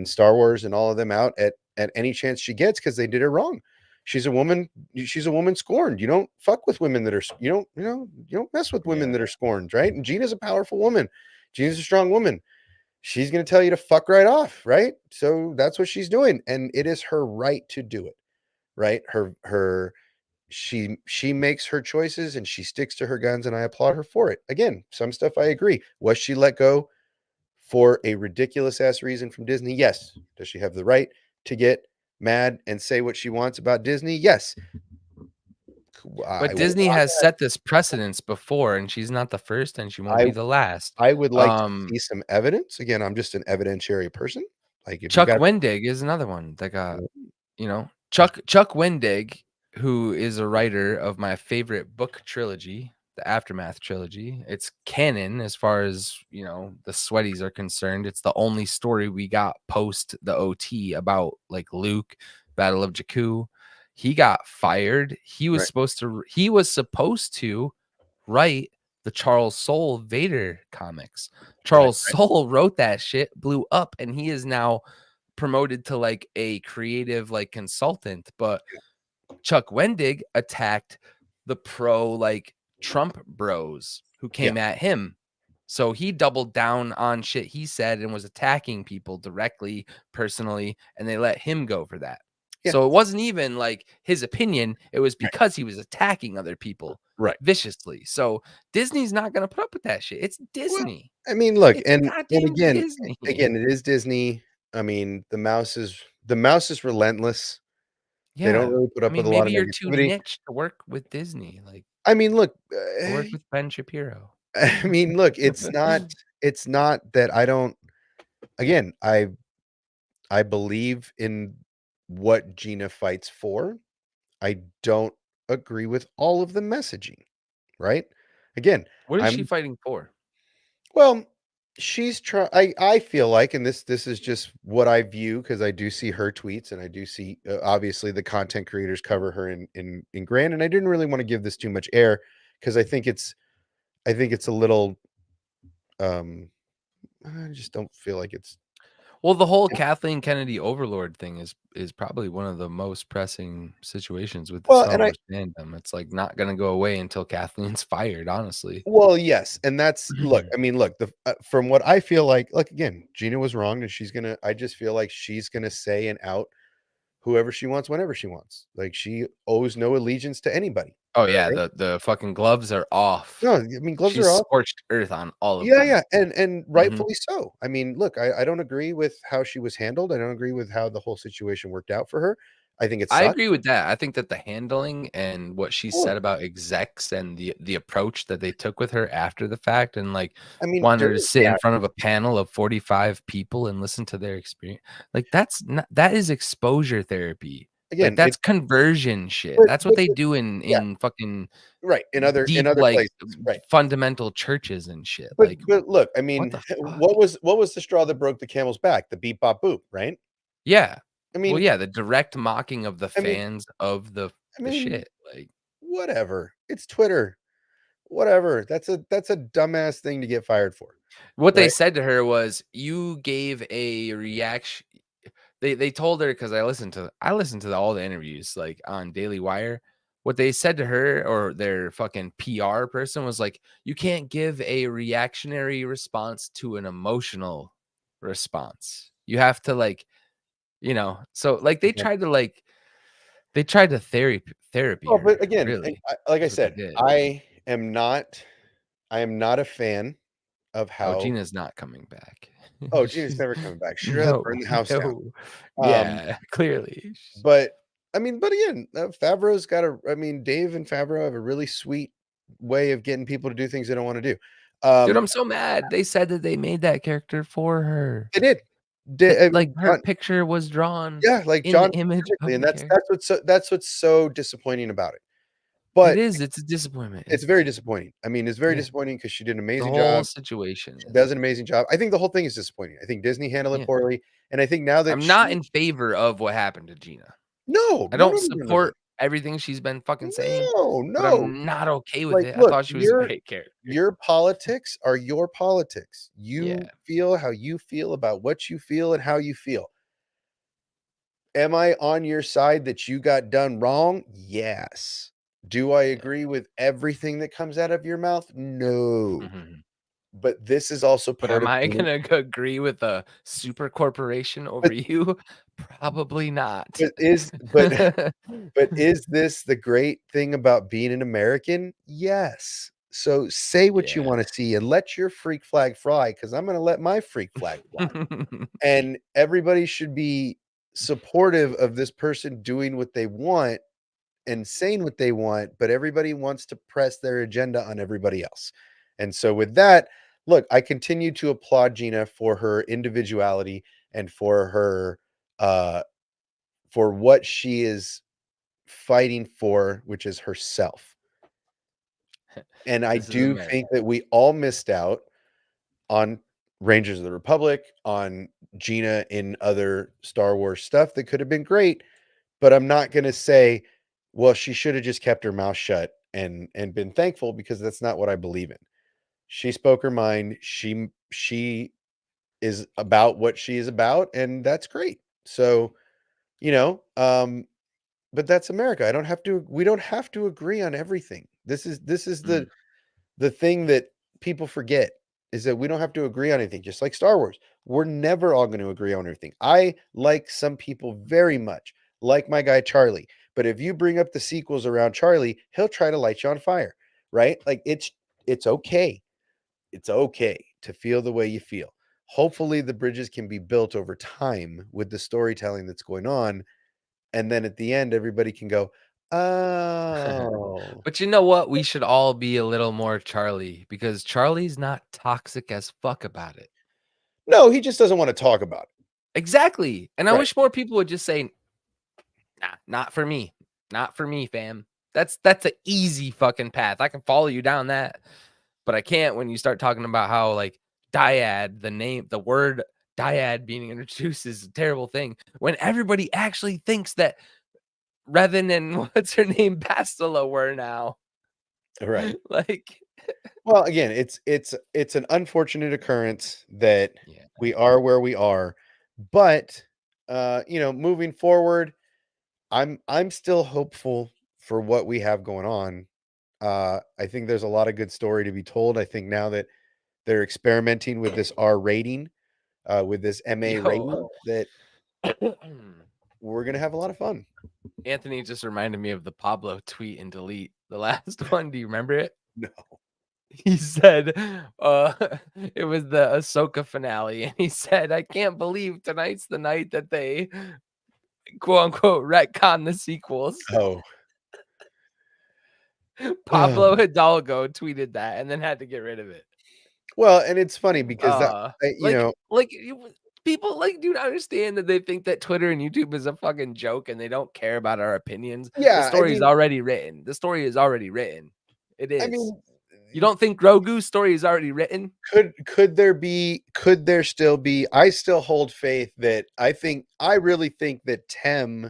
Star Wars and all of them out at any chance she gets because they did her wrong. She's a woman. She's a woman scorned. You don't fuck with women that are. You don't mess with women Yeah. that are scorned, right? And Gina's a powerful woman. Gina's a strong woman. She's going to tell you to fuck right off, right? So that's what she's doing, and it is her right to do it, right? She makes her choices and she sticks to her guns, and I applaud her for it. Again, some stuff I agree. Was she let go for a ridiculous ass reason from Disney? Yes. Does she have the right to get mad and say what she wants about Disney? Yes. But I would Disney has set this precedence before, and she's not the first, and she won't I be the last. I would like to see some evidence. Again, I'm just an evidentiary person. Like if you Chuck got Wendig is another one that got, Chuck Wendig, who is a writer of my favorite book trilogy, the Aftermath trilogy. It's canon as far as, the Sweaties are concerned. It's the only story we got post the OT about like Luke, Battle of Jakku. He got fired. right, He was supposed to write the Charles Soule Vader comics. right, Charles Soule wrote that shit, blew up, and he is now promoted to like a creative like consultant. But Chuck Wendig attacked the pro like Trump bros who yeah, came at him. So he doubled down on shit he said and was attacking people directly, personally, and they let him go for that. yeah, So it wasn't even like his opinion, it was right, because he was attacking other people right. viciously. So Disney's not going to put up with that shit. It's Well, Disney. I mean, look, It's and goddamn again, Disney. it is Disney. I mean, the mouse is relentless. They don't Yeah. really put I up with mean, a lot maybe of you're too negativity. niche to work with Disney. Like, I mean, look, go work with Ben Shapiro. I mean, look, it's not that I don't again, I believe in what Gina fights for. I don't agree with all of the messaging, right? Again, What is she I'm fighting for? well, she's trying. I feel like, and this is just what I view because I do see her tweets and I do see obviously the content creators cover her in grand, and I didn't really want to give this too much air because I think it's a little um I just don't feel like it's Well, the whole Kathleen Kennedy overlord thing is probably one of the most pressing situations with the well, Star and I Wars fandom. It's like not gonna go away until Kathleen's fired, honestly. well, yes, and that's look. I mean, look, from what I feel like again, Gina was wrong, and she's gonna. I just feel like she's gonna say and out whoever she wants, whenever she wants. Like she owes no allegiance to anybody. Oh yeah, Right? the fucking gloves are off. No, I mean gloves She's are off. scorched earth on all of Yeah, them. yeah, and Mhm. rightfully so. I mean, look, I don't agree with how she was handled. I don't agree with how the whole situation worked out for her. I think it I sucked. agree with that. I think that the handling and what she Well, said about execs and the approach that they took with her after the fact and like I mean, wanted her to during sit the in act, front of a panel of 45 people and listen to their experience. Like that is exposure therapy. Like again, that's it conversion shit. That's what they but do yeah, in fucking right in deep other like places, right. fundamental churches and shit. Like But look, I what mean, the fuck? what was the straw that broke the camel's back? The beep bop boop, right? Yeah. I Well, mean, yeah, the direct mocking of the I mean, fans of I the mean, shit. Like whatever. It's Twitter. Whatever. That's a dumbass thing to get fired for, what they right? said to her was, "You gave a reaction." They told her because I listened to all the interviews like on Daily Wire. What they said to her or their fucking PR person was like, "You can't give a reactionary response to an emotional response. You have to like You know, so like Okay. they tried to therapy Well, her, but again, really. like I That's what they said, did. I am not a fan of Oh, how. Gina's not coming back. Oh, Gina's She's never coming back. She'd rather burn no, the house down. no. Um, Yeah, clearly. but I mean, but again, Favreau's got a. I mean, Dave and Favreau have a really sweet way of getting people to do things they don't want to do. Dude, I'm so mad. They said that they made that character for her. They did. That Did like her John, picture was drawn yeah, like in the John image specifically, of and the character. that's what's so disappointing about it. It But is, it's a disappointment. it's very disappointing. I mean, it's very Yeah. disappointing because she did an The amazing whole job. situation She is. does an amazing job. I think the whole thing is disappointing. I think Disney handled it Yeah. poorly, and I think now that I'm not in favor of what happened to Gina. no, I no, don't no, no, no, no, support everything she's been fucking saying, no, but no. I'm not okay with Like, it. I look, thought she was a great character. your politics are your politics. Yeah. You feel how you feel about what you feel and how you feel. Am I on your side that you got done wrong? Yes. Do I agree with everything that comes out of your mouth? No. Mhm. But this is also But part am of I being gonna agree with a super corporation over but you? Probably not. but is but but is this the great thing about being an American? Yes. So say what you Yeah. wanna see and let your freak flag fly, because 'cause I'm gonna let my freak flag fly. And everybody should be supportive of this person doing what they want and saying what they want, but everybody wants to press their agenda on everybody else. And so with that, look, I continue to applaud Gina for her individuality and uh for what she is fighting for, which is herself. And I This is do America. think that we all missed out on Rangers of the Republic, on Gina in other Star Wars stuff that could have been great, but I'm not going to say, well, she should have just kept her mouth shut and been thankful, because that's not what I believe in. She spoke her mind. She is about what she is about, and that's great. So, you know, but that's America. We don't have to agree on everything. This is Mm. the thing that people forget, is that we don't have to agree on anything, just like Star Wars. We're never all going to agree on everything. I like some people very much, like my guy Charlie. But if you bring up the sequels around Charlie, he'll try to light you on fire, right? Like it's okay. It's okay to feel the way you feel. Hopefully the bridges can be built over time with the storytelling that's going on, and then at the end everybody can go, "Oh." But you know what? We should all be a little more Charlie because Charlie's not toxic as fuck about it. No, he just doesn't want to talk about it. Exactly. And I Right. wish more people would just say, nah, not for me. Not for me, fam. That's an easy fucking path. I can follow you down that. But I can't when you start talking about how like dyad, the word dyad being introduced is a terrible thing. When everybody actually thinks that Revan and what's her name, Bastila were now. Right. Like, Well, again, it's an unfortunate occurrence that yeah. we are where we are, but moving forward, I'm still hopeful for what we have going on. I think there's a lot of good story to be told. I think now that they're experimenting with this R rating, with this MA rating, Yo. that we're gonna have a lot of fun. Anthony just reminded me of the Pablo tweet and delete. The last one. Do you remember it? No. He said, it was the Ahsoka finale, and he said, I can't believe tonight's the night that they quote unquote retcon the sequels. Oh. Pablo Hidalgo tweeted that and then had to get rid of it. Well, and it's funny because People like do not understand that they think that Twitter and YouTube is a fucking joke and they don't care about our opinions. The yeah, story is already written. The story is already written. It is. I mean, You don't think Grogu's story is already written? could there still be? I still hold faith that I really think that Tem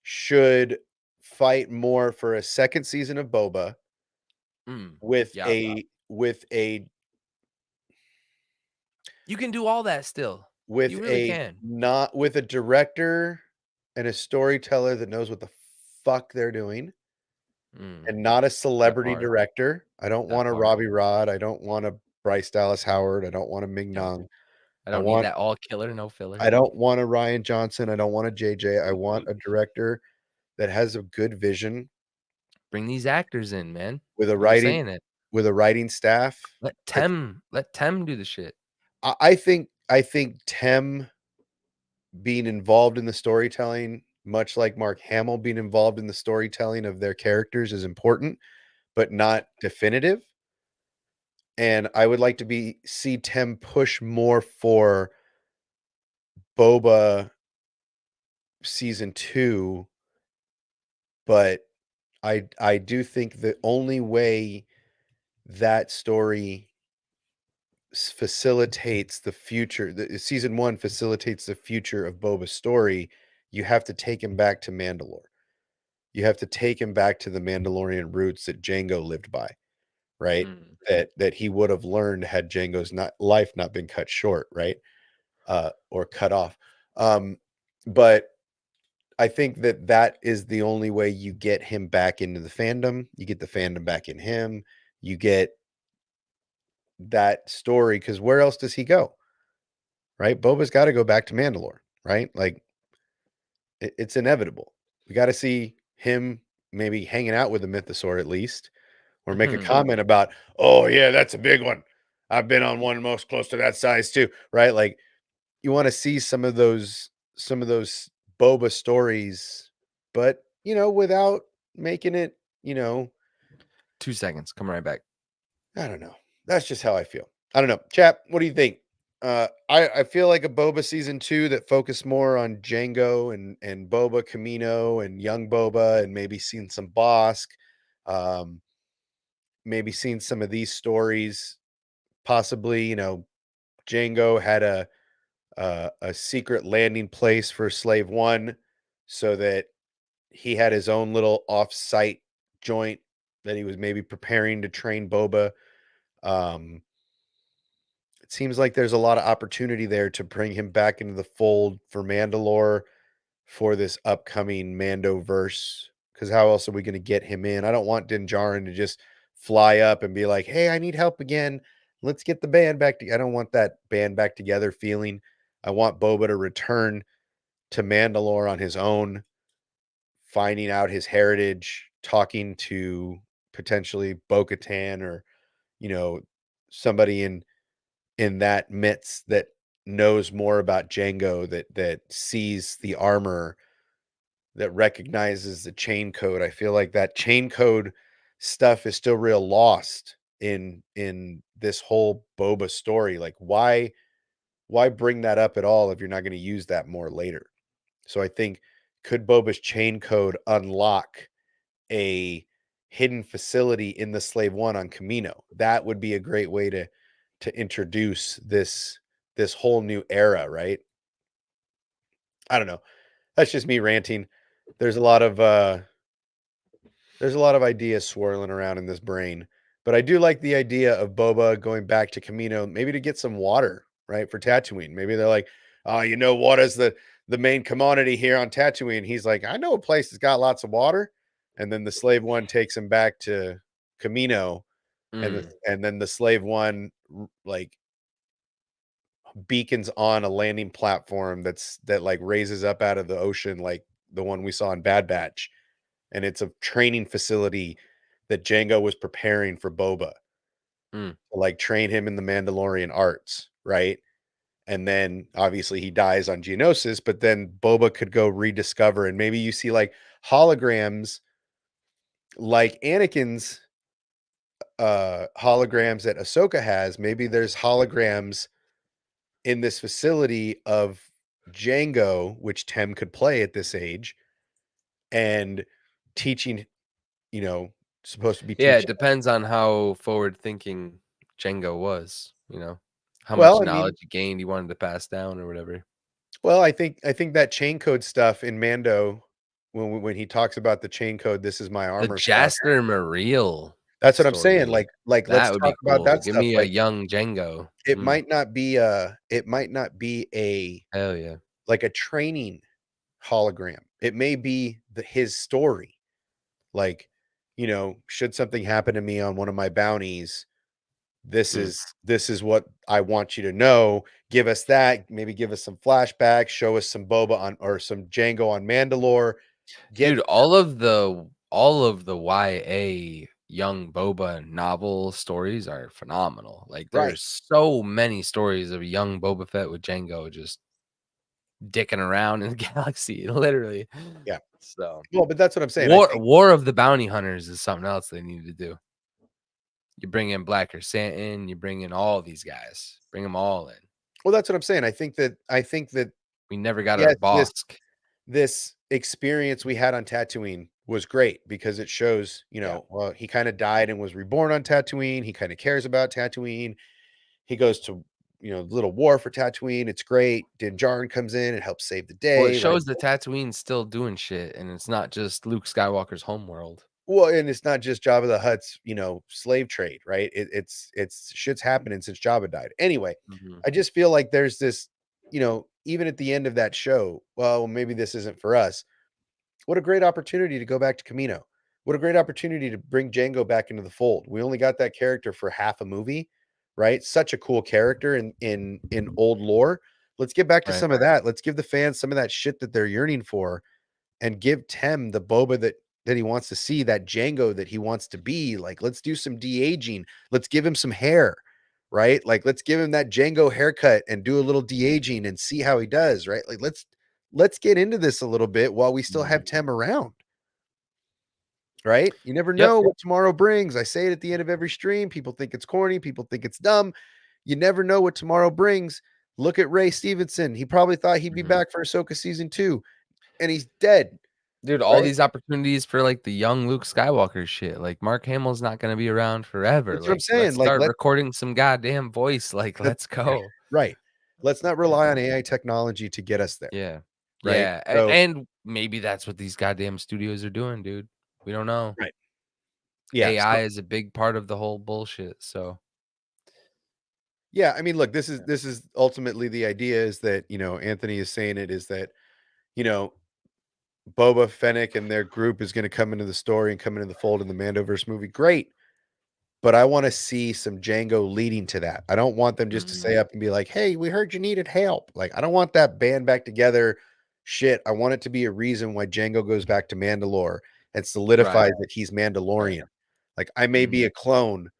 should fight more for a second season of Boba with Yeah. a You can do all that still. with You really can. not with a director and a storyteller that knows what the fuck they're doing, and not a celebrity part. director. I don't That want a part. Robbie Rod. I don't want a Bryce Dallas Howard. I don't want a Ming Yep. Nong. I I don't need want that all killer, no filler. I don't want a Ryan Johnson. I don't want a JJ. I want a director that has a good vision Bring these actors in, man. with a I've been writing saying it. staff. Let Tem do the shit. I think Tem being involved in the storytelling, much like Mark Hamill being involved in the storytelling of their characters, is important, but not definitive. And I would like to see Tem push more for Boba season 2, but I do think the only way that story facilitates the future, season 1 facilitates the future of Boba's story, you have to take him back to Mandalore. You have to take him back to the Mandalorian roots that Django lived by, right? Mm. That he would have learned had Django's life not been cut short, right? Or cut off. But I think that is the only way you get him back into the fandom. You get the fandom back in him. You get that story, because where else does he go? Right? Boba's got to go back to Mandalore, right? Like it's inevitable. We got to see him maybe hanging out with the Mythosaur at least, or make a comment about, oh yeah, that's a big one. I've been on one most close to that size too, right? Like you want to see some of those Boba stories, but without making it, 2 seconds. Come right back. I don't know. That's just how I feel. I don't know. Chap, what do you think? I feel like a Boba season 2 that focused more on Django and Boba Camino and young Boba, and maybe seen some Bosk, um, maybe seen some of these stories. Possibly, Django had a secret landing place for Slave One, so that he had his own little off-site joint that he was maybe preparing to train Boba. It seems like there's a lot of opportunity there to bring him back into the fold for Mandalore for this upcoming Mando verse. Because how else are we going to get him in? I don't want Din Djarin to just fly up and be like, "Hey, I need help again. Let's get the band back together." I don't want that band back together feeling. I want Boba to return to Mandalore on his own, finding out his heritage, talking to potentially Bo-Katan, or somebody in that midst that knows more about Django, that sees the armor, that recognizes the chain code. I feel like that chain code stuff is still real lost in this whole Boba story. Like why bring that up at all if you're not going to use that more later? So I think, could Boba's chain code unlock a hidden facility in the Slave One on Camino? That would be a great way to introduce this whole new era, right? I don't know. That's just me ranting. There's a lot of ideas swirling around in this brain, but I do like the idea of Boba going back to Camino, maybe to get some water, right, for Tatooine. Maybe they're like, "Oh, water's the main commodity here on Tatooine." He's like, "I know a place that's got lots of water," and then the Slave One takes him back to Camino, and then the Slave One like beacons on a landing platform that like raises up out of the ocean, like the one we saw in Bad Batch, and it's a training facility that Django was preparing for Boba Mm. to like train him in the Mandalorian arts, right? And then obviously he dies on Geonosis, but then Boba could go rediscover, and maybe you see like holograms, like Anakin's holograms that Ahsoka has. Maybe there's holograms in this facility of Django, which Tem could play at this age, and teaching, supposed to be Yeah, it teaching. depends on how forward thinking Django was, how much Well, I mean, knowledge he gained, he wanted to pass down or whatever. well, I think that chain code stuff in Mando, when he talks about the chain code, "This is my The armor stuff." Jaster Muriel That's what I'm saying. story. Like let's That would talk be about cool. that Give stuff. me a Like young Django. it might not be a Hell yeah. like a training hologram. It may be his story. Like, should something happen to me on one of my bounties, this Mm. is what I want you to know. Give us that. Maybe give us some flashbacks. Show us some Boba on or some Django on Mandalore. Get Dude, all of the YA young Boba novel stories are phenomenal. Like right. there's so many stories of young Boba Fett with Django just dicking around in the galaxy, literally. Yeah. So Well, but that's what I'm saying. I War think War of the Bounty Hunters is something else they need to do. You bring in Black Stanton, you bring in all these guys, bring them all in. well, that's what I'm saying. I think that We never got our yes, Bosk. this experience we had on Tatooine was great because it shows, Yeah. well, he kind of died and was reborn on Tatooine. He kind of cares about Tatooine. He goes to, little war for Tatooine. It's great. Din Djarin comes in and helps save the Well, it day, right? shows that Tatooine's still doing shit, and it's not just Luke Skywalker's homeworld. Well, and it's not just Jabba the Hutt's, slave trade, right? It's shit's happening since Jabba died. Anyway, Mhm. I just feel like there's this, even at the end of that show, well, maybe this isn't for us. What a great opportunity to go back to Camino. What a great opportunity to bring Django back into the fold. We only got that character for half a movie, right? Such a cool character in old lore. Let's get back to Right. some of that. Let's give the fans some of that shit that they're yearning for and give Tem the Boba that he wants to see, that Django that he wants to be. Like, let's do some de-aging. Let's give him some hair, right? Like, let's give him that Django haircut and do a little de-aging and see how he does, right? Like, let's get into this a little bit while we still have Tem around. Right? You never Yep. know what tomorrow brings. I say it at the end of every stream. People think it's corny, people think it's dumb. You never know what tomorrow brings. Look at Ray Stevenson. He probably thought he'd be Mhm. back for Ahsoka season 2, and he's dead. Dude, all Right? these opportunities for like the young Luke Skywalker shit. Like Mark Hamill's not gonna be around forever. That's what I'm Like, let's saying. Like, start recording some goddamn voice. Like, let's go. right. Let's not rely on AI technology to get us there. Yeah. Right. Yeah. So, And maybe that's what these goddamn studios are doing, dude. We don't know. right. Yeah. So, AI is a big part of the whole bullshit. So yeah. I mean, look, this is ultimately the idea is that, Anthony is saying it is that, you know, Boba Fennec and their group is going to come into the story and come into the fold in the Mandoverse movie. Great. But I want to see some Django leading to that. I don't want them just to say up and be like, hey, we heard you needed help. Like, I don't want that band back together shit. I want it to be a reason why Django goes back to Mandalore and solidifies that he's Mandalorian. Like, I may be a clone,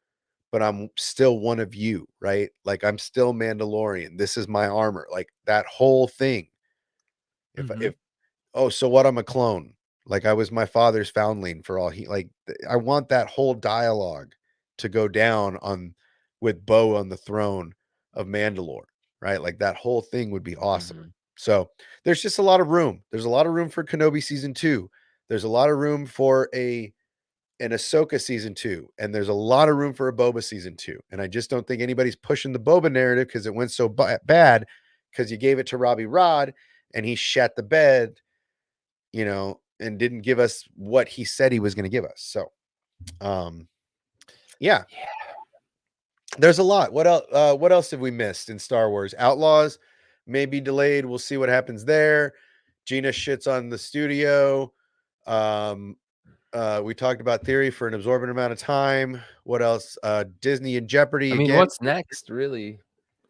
but I'm still one of you, right? Like, I'm still Mandalorian. This is my armor. Like, that whole thing. If oh, so what? I'm a clone. Like I was my father's foundling for all he like. I want that whole dialogue to go down on with Bo on the throne of Mandalore, right? Like that whole thing would be awesome. So there's just a lot of room. There's a lot of room for Kenobi season 2. There's a lot of room for an Ahsoka season 2, and there's a lot of room for a Boba season 2. And I just don't think anybody's pushing the Boba narrative because it went so bad because you gave it to Robbie Rod and he shat the bed, and didn't give us what he said he was going to give us. So, yeah, there's a lot. What else? What else have we missed in Star Wars? Outlaws may be delayed. We'll see what happens there. Gina shits on the studio. We talked about Theory for an absorbent amount of time. What else? Disney and Jeopardy I mean, again. what's next, really?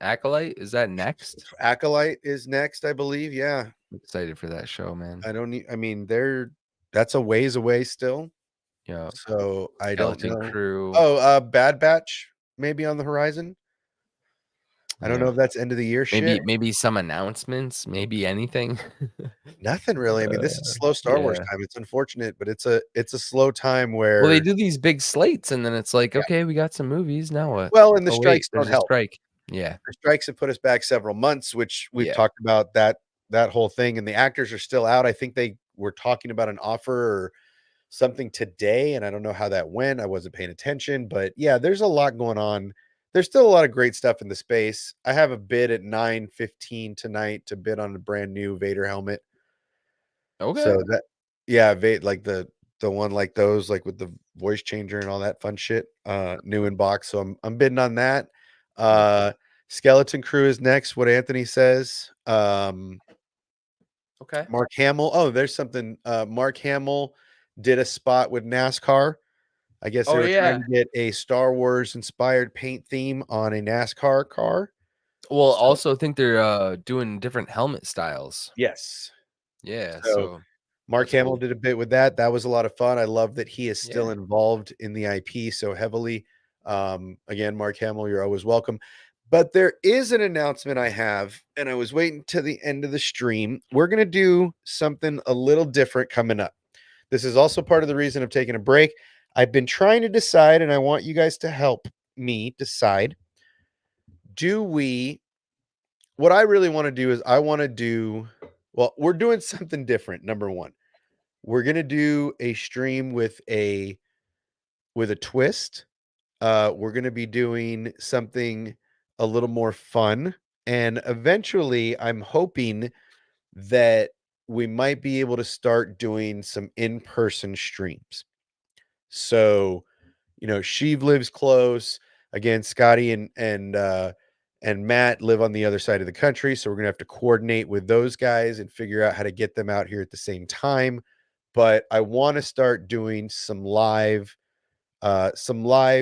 Acolyte? Is that next? Acolyte is next, I believe. Yeah, I'm excited for that show, man. I don't need. I mean, that's a ways away still. Yeah. So I don't Skeleton know. Crew. Oh, Bad Batch maybe on the horizon. I don't Yeah. know if that's end of the year shit. Maybe some announcements, maybe anything. Nothing really. I mean, this is slow Star Wars Yeah. time. It's unfortunate, but it's a slow time Well, they where do these big slates, and then it's like, yeah. okay, we got some movies. Now what? Well, and the Oh wait, strikes there's don't a help. strike. Yeah. The strikes have put us back several months, which we've Yeah. talked about that whole thing, and the actors are still out. I think they were talking about an offer or something today, and I don't know how that went. I wasn't paying attention, but yeah, there's a lot going on. There's still a lot of great stuff in the space. I have a bid at 9:15 tonight to bid on a brand new Vader helmet. Okay. So that yeah, like the one like those, like with the voice changer and all that fun shit. New in box. So I'm bidding on that. Skeleton Crew is next, what Anthony says. Okay. Mark Hamill. Oh, there's something. Mark Hamill did a spot with NASCAR. I guess they Oh were yeah. trying to get a Star Wars inspired paint theme on a NASCAR car. Well, also think they're doing different helmet styles. Yes. Yeah, So so Mark that's Hamill cool. did a bit with that. That was a lot of fun. I love that he is still Yeah. involved in the IP so heavily. Again, Mark Hamill, you're always welcome. But there is an announcement I have, and I was waiting to the end of the stream. We're going to do something a little different coming up. This is also part of the reason of taking a break. I've been trying to decide, and I want you guys to help me decide. What I really want to do is well, we're doing something different. Number one, we're going to do a stream with a twist. We're going to be doing something a little more fun. And eventually, I'm hoping that we might be able to start doing some in-person streams. So, Sheev lives close. Again, Scotty and Matt live on the other side of the country, so we're gonna have to coordinate with those guys and figure out how to get them out here at the same time. But I want to start doing some live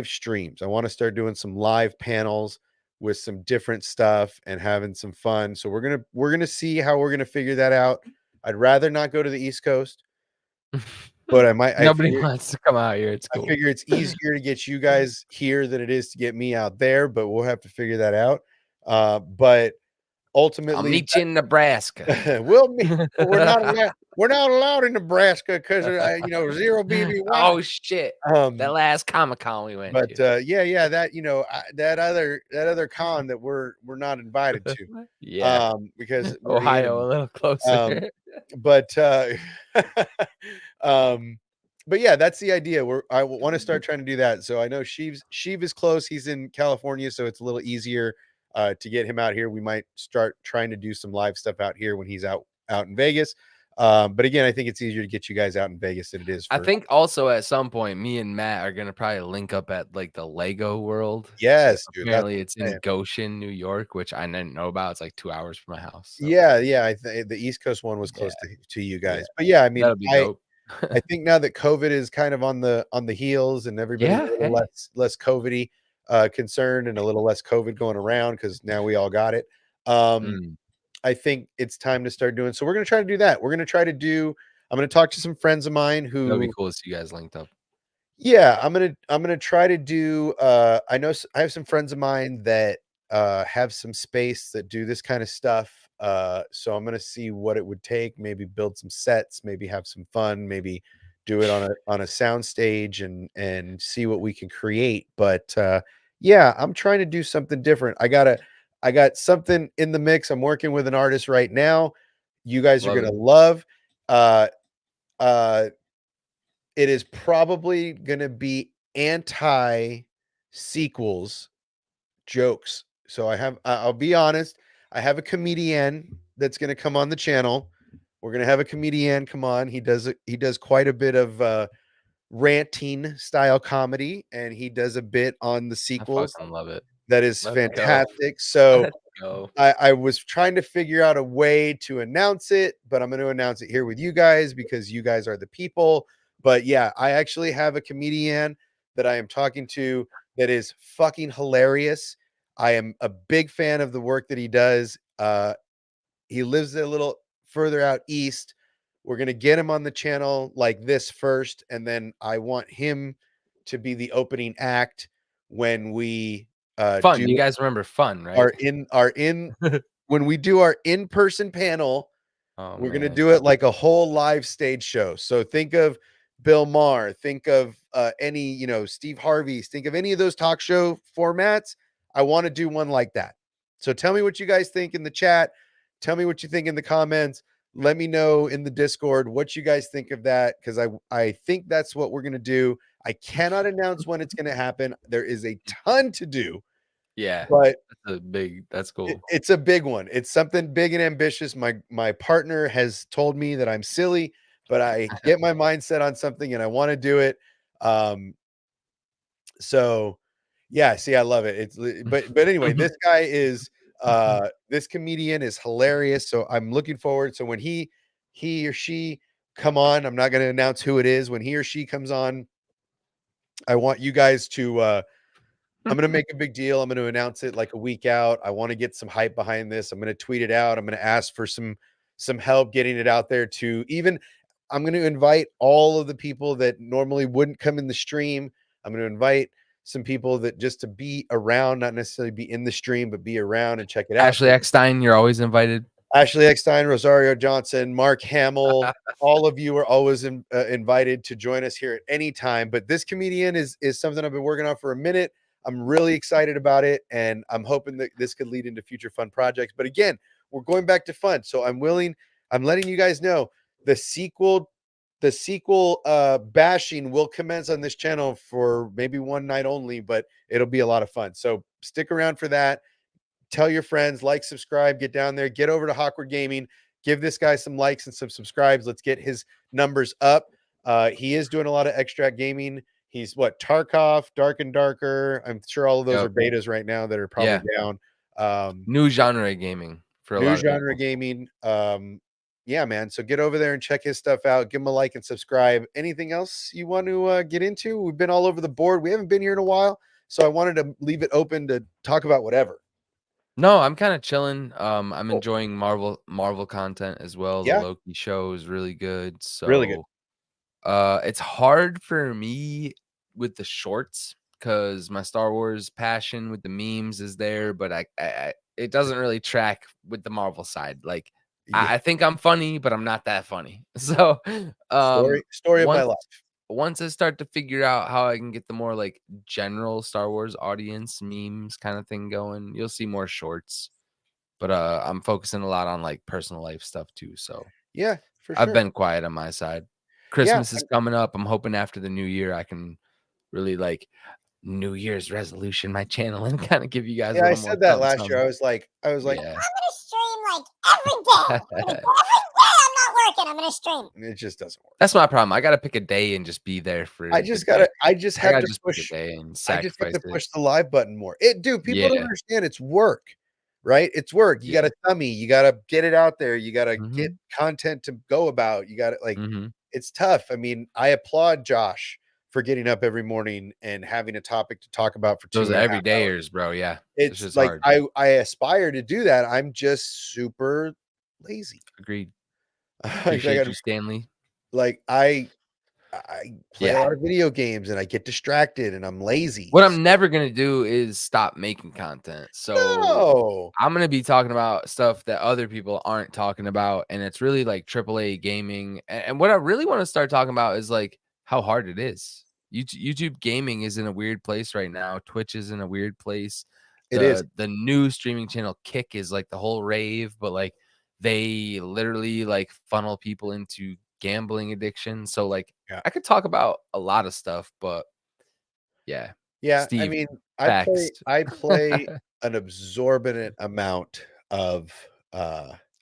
streams. I want to start doing some live panels with some different stuff and having some fun. So we're gonna see how we're gonna figure that out. I'd rather not go to the East Coast, but Nobody wants to come out here. It's I cool. figure it's easier to get you guys here than it is to get me out there, but we'll have to figure that out. But I'll ultimately, meet you in Nebraska. we'll meet. But we're not allowed in Nebraska because zero BBY. Oh shit! That Um, last Comic-Con we went but to. yeah, that that other con that we're not invited to, Yeah, because we're the Ohio enemy. a little Um, closer. but um but yeah, that's the idea. I want to start trying to do that. So I know Sheev is close. He's in California, so it's a little easier to get him out here. We might start trying to do some live stuff out here when he's out in Vegas. But again, I think it's easier to get you guys out in Vegas than it is I for. think also at some point, me and Matt are gonna probably link up at like the Lego World. Yes, dude, that's Apparently, what it's I'm saying. in Goshen, New York, which I didn't know about. It's like 2 hours from my house. So Yeah, the East Coast one was yeah, close to you yeah, guys. But yeah, I mean, that'll be dope. I think now that COVID is kind of on the heels and everybody's a Yeah, little hey. less COVID-y concerned and a little less COVID going around because now we all got it. Mm, I think it's time to start doing. So we're gonna try to do that. We're gonna try to do. I'm gonna talk to some friends of mine that'll be who. cool to see you guys linked up. Yeah, I'm gonna try to do. I have some friends of mine that have some space that do this kind of stuff. So I'm gonna see what it would take. Maybe build some sets. Maybe have some fun. Maybe do it on a sound stage and see what we can create. But yeah, I'm trying to do something different. I got something in the mix. I'm working with an artist right now. You guys are Love gonna it. love. Uh, uh, it is probably gonna be anti sequels jokes. So I'll be honest, I have a comedian that's gonna come on the channel. We're gonna have a comedian come on. He does quite a bit of ranting style comedy, and he does a bit on the I sequels fucking love it. that is Let's go. fantastic. So Let's go. I was trying to figure out a way to announce it, but I'm going to announce it here with you guys because you guys are the people. But yeah, I actually have a comedian that I am talking to that is fucking hilarious. I am a big fan of the work that he does. He lives a little further out east. We're going to get him on the channel like this first, and then I want him to be the opening act when we Fun. You do guys remember fun, right? our in when we do our in-person panel. Oh We're gonna man. do it like a whole live stage show. So think of Bill Maher, think of any, Steve Harvey's, think of any of those talk show formats. I want to do one like that. So tell me what you guys think in the chat. Tell me what you think in the comments. Let me know in the Discord what you guys think of that, because I think that's what we're gonna do. I cannot announce when it's gonna happen. There is a ton to do, Yeah. but That's cool. it's a big one. It's something big and ambitious. My partner has told me that I'm silly, but I get my mindset on something and I want to do it. Um, so yeah, see, I love it. But anyway, this guy is this comedian is hilarious. So I'm looking forward. So when he or she come on, I'm not going to announce who it is. When he or she comes on, I want you guys to I'm gonna make a big deal. I'm gonna announce it like a week out. I want to get some hype behind this. I'm gonna tweet it out. I'm gonna ask for some help getting it out there to even. I'm gonna invite all of the people that normally wouldn't come in the stream. I'm gonna invite some people that just to be around, not necessarily be in the stream, but be around and check it out. Ashley Eckstein, you're always invited. Ashley Eckstein, Rosario Johnson, Mark Hamill, all of you are always invited to join us here at any time. But this comedian is something I've been working on for a minute. I'm really excited about it, and I'm hoping that this could lead into future fun projects. But again, we're going back to fun, so I'm letting you guys know the sequel bashing will commence on this channel for maybe one night only, but it'll be a lot of fun. So stick around for that. Tell your friends, like, subscribe, get down there, get over to Hawkward Gaming, give this guy some likes and some subscribes. Let's get his numbers up. He is doing a lot of extract gaming. He's Tarkov, Dark and Darker. I'm sure all of those are betas right now that are probably down. New genre gaming for a new lot of genre people. gaming. Yeah, man. So get over there and check his stuff out. Give him a like and subscribe. Anything else you want to get into? We've been all over the board. We haven't been here in a while, so I wanted to leave it open to talk about whatever. No, I'm kind of chilling. I'm Cool. enjoying Marvel content as well. The Yeah. Loki show is really good. So Really good. it's hard for me with the shorts because my Star Wars passion with the memes is there, but I it doesn't really track with the Marvel side. Like Yeah. I think I'm funny, but I'm not that funny. So Story of my life. once I start to figure out how I can get the more like general Star Wars audience memes kind of thing going, you'll see more shorts. But I'm focusing a lot on like personal life stuff too. So Yeah, for I've sure. been quiet on my side. Christmas is coming up. I'm hoping after the new year I can really like New Year's resolution my channel and kind of give you guys a Yeah, I little more said that last something. year. I was like, Yeah. I'm gonna stream like every day. Every day I'm not working, I'm gonna stream. it just doesn't work. That's my problem. I gotta pick a day and just be there for. I just have to push. Pick a day and I just sacrifice have to it. push the live button more. Dude, people don't Yeah. understand it's work, right? It's work. You got a tummy. You got to get it out there. You got to get content to go about. You got to like. It's tough. I mean, I applaud Josh for getting up every morning and having a topic to talk about for 2 Those and a half everydayers, bro. Yeah, It's just like hard. I aspire to do that. I'm just super lazy. Agreed. I Appreciate you, Stanley. Like I play a lot of video games and I get distracted and I'm lazy. What I'm never gonna do is stop making content. So I'm gonna be talking about stuff that other people aren't talking about, and it's really like AAA gaming. And what I really want to start talking about is like how hard it is. YouTube gaming is in a weird place right now. Twitch is in a weird place. It is. The new streaming channel Kick is like the whole rave, but like they literally like funnel people into gambling addiction. So like I could talk about a lot of stuff, but yeah. Steve, I mean, I play an absorbent amount of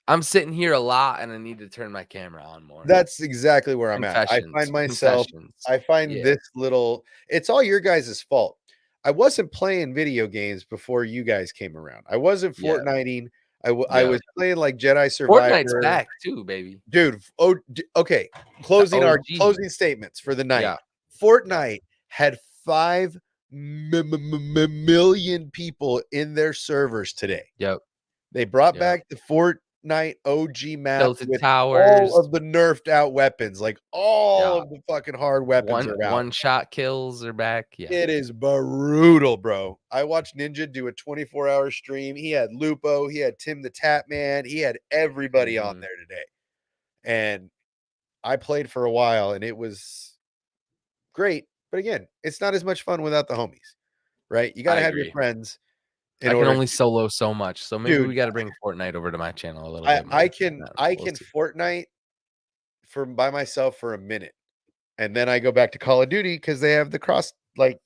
I'm sitting here a lot and I need to turn my camera on more. That's exactly where I'm at. I find myself this little it's all your guys' fault. I wasn't playing video games before you guys came around. I wasn't Fortniting. I was playing like Jedi Survivor. Fortnite's back too, baby. Dude, okay. Closing statements for the night. Yeah. Fortnite had 5 million people in their servers today. Yep. They brought back the Fortnite OG map Tilted with towers, all of the nerfed out weapons, like all of the fucking hard weapons are out. One-shot kills are back. Yeah. It is brutal, bro. I watched Ninja do a 24-hour stream. He had Lupo, he had Tim the Tap Man, he had everybody on there today. And I played for a while and it was great. But again, it's not as much fun without the homies, right? You got to have your friends. I can only solo so much. So maybe we got to bring Fortnite over to my channel a little bit more. I can Fortnite by myself for a minute. And then I go back to Call of Duty because they have the cross. Like,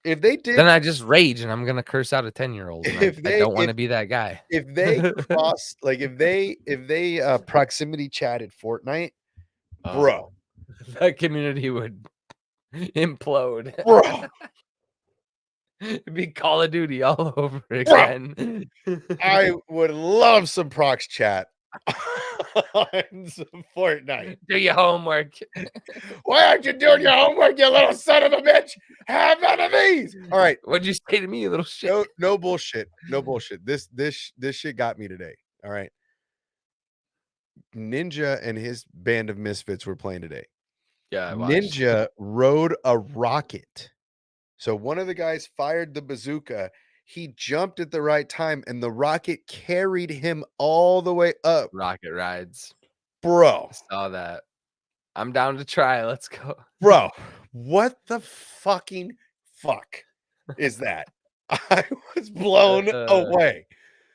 if they did, then I just rage and I'm gonna curse out a 10-year-old. I don't want to be that guy. If they cross, like if they proximity chatted Fortnite, bro, that community would implode, bro. It'd be Call of Duty all over again. I would love some prox chat. on some Fortnite. Do your homework. Why aren't you doing your homework, you little son of a bitch? Have none of these. All right. What'd you say to me, you little shit? No bullshit. No bullshit. This shit got me today. All right. Ninja and his band of misfits were playing today. Yeah, I watched. Ninja rode a rocket. So one of the guys fired the bazooka. He jumped at the right time, and the rocket carried him all the way up. Rocket rides. Bro, I saw that. I'm down to try. Let's go. bro, what the fucking fuck is that? I was blown away.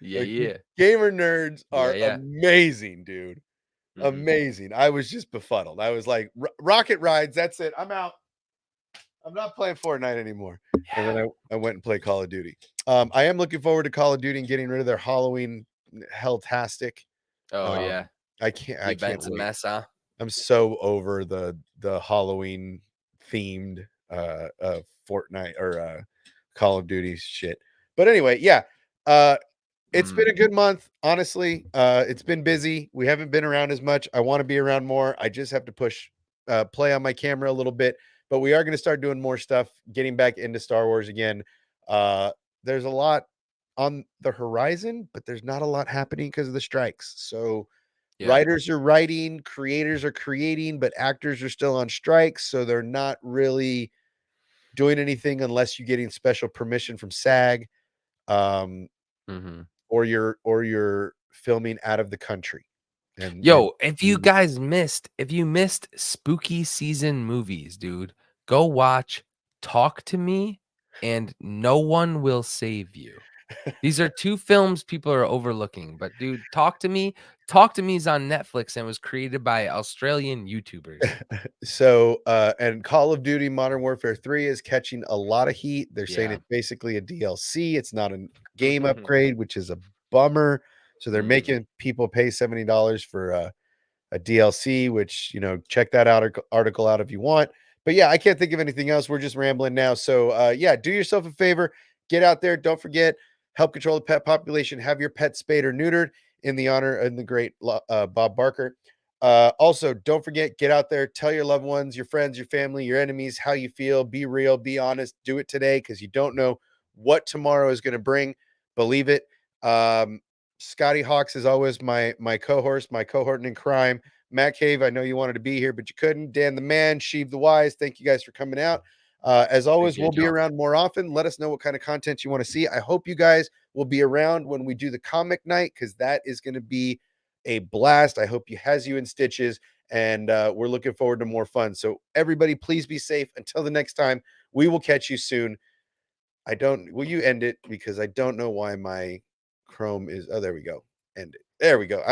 Yeah, Like, yeah. gamer nerds are Yeah. amazing, dude. Mhm. Amazing. I was just befuddled. I was like, rocket rides, that's it. I'm out. I'm not playing Fortnite anymore. And then I went and played Call of Duty. I am looking forward to Call of Duty and getting rid of their Halloween hell-tastic. Oh, yeah. I can't Event's a wait. mess, huh? I'm so over the Halloween themed Fortnite or Call of Duty shit. But anyway, yeah. It's been a good month, honestly. It's been busy. We haven't been around as much. I want to be around more. I just have to push play on my camera a little bit, but we are going to start doing more stuff, getting back into Star Wars again. There's a lot on the horizon, but there's not a lot happening because of the strikes. So Yeah. writers are writing, creators are creating, but actors are still on strikes, so they're not really doing anything unless you're getting special permission from SAG. Mhm. Or you're filming out of the country. And Yo, if you missed spooky season movies, dude, go watch Talk to Me and No One Will Save You. These are two films people are overlooking, but dude, Talk to Me is on Netflix and was created by Australian YouTubers. so and Call of Duty Modern Warfare 3 is catching a lot of heat. They're saying Yeah. it's basically a DLC. It's not a game upgrade, which is a bummer. So they're making people pay $70 for a DLC, which, check that article out if you want. But yeah, I can't think of anything else. We're just rambling now. So yeah, do yourself a favor, get out there. Don't forget, help control the pet population. Have your pet spayed or neutered in the honor of the great Bob Barker. Also, don't forget, get out there, tell your loved ones, your friends, your family, your enemies how you feel. Be real, be honest. Do it today because you don't know what tomorrow is going to bring. Believe it. Scotty Hawks is always my cohort in crime. Matt Cave, I know you wanted to be here, but you couldn't. Dan the Man, Sheev the Wise, thank you guys for coming out. As always, we'll be around more often. Let us know what kind of content you want to see. I hope you guys will be around when we do the comic night because that is going to be a blast. I hope he has you in stitches, and we're looking forward to more fun. So everybody, please be safe. Until the next time, we will catch you soon. Will you end it? Because I don't know why my Chrome is, oh, there we go. End it. There we go.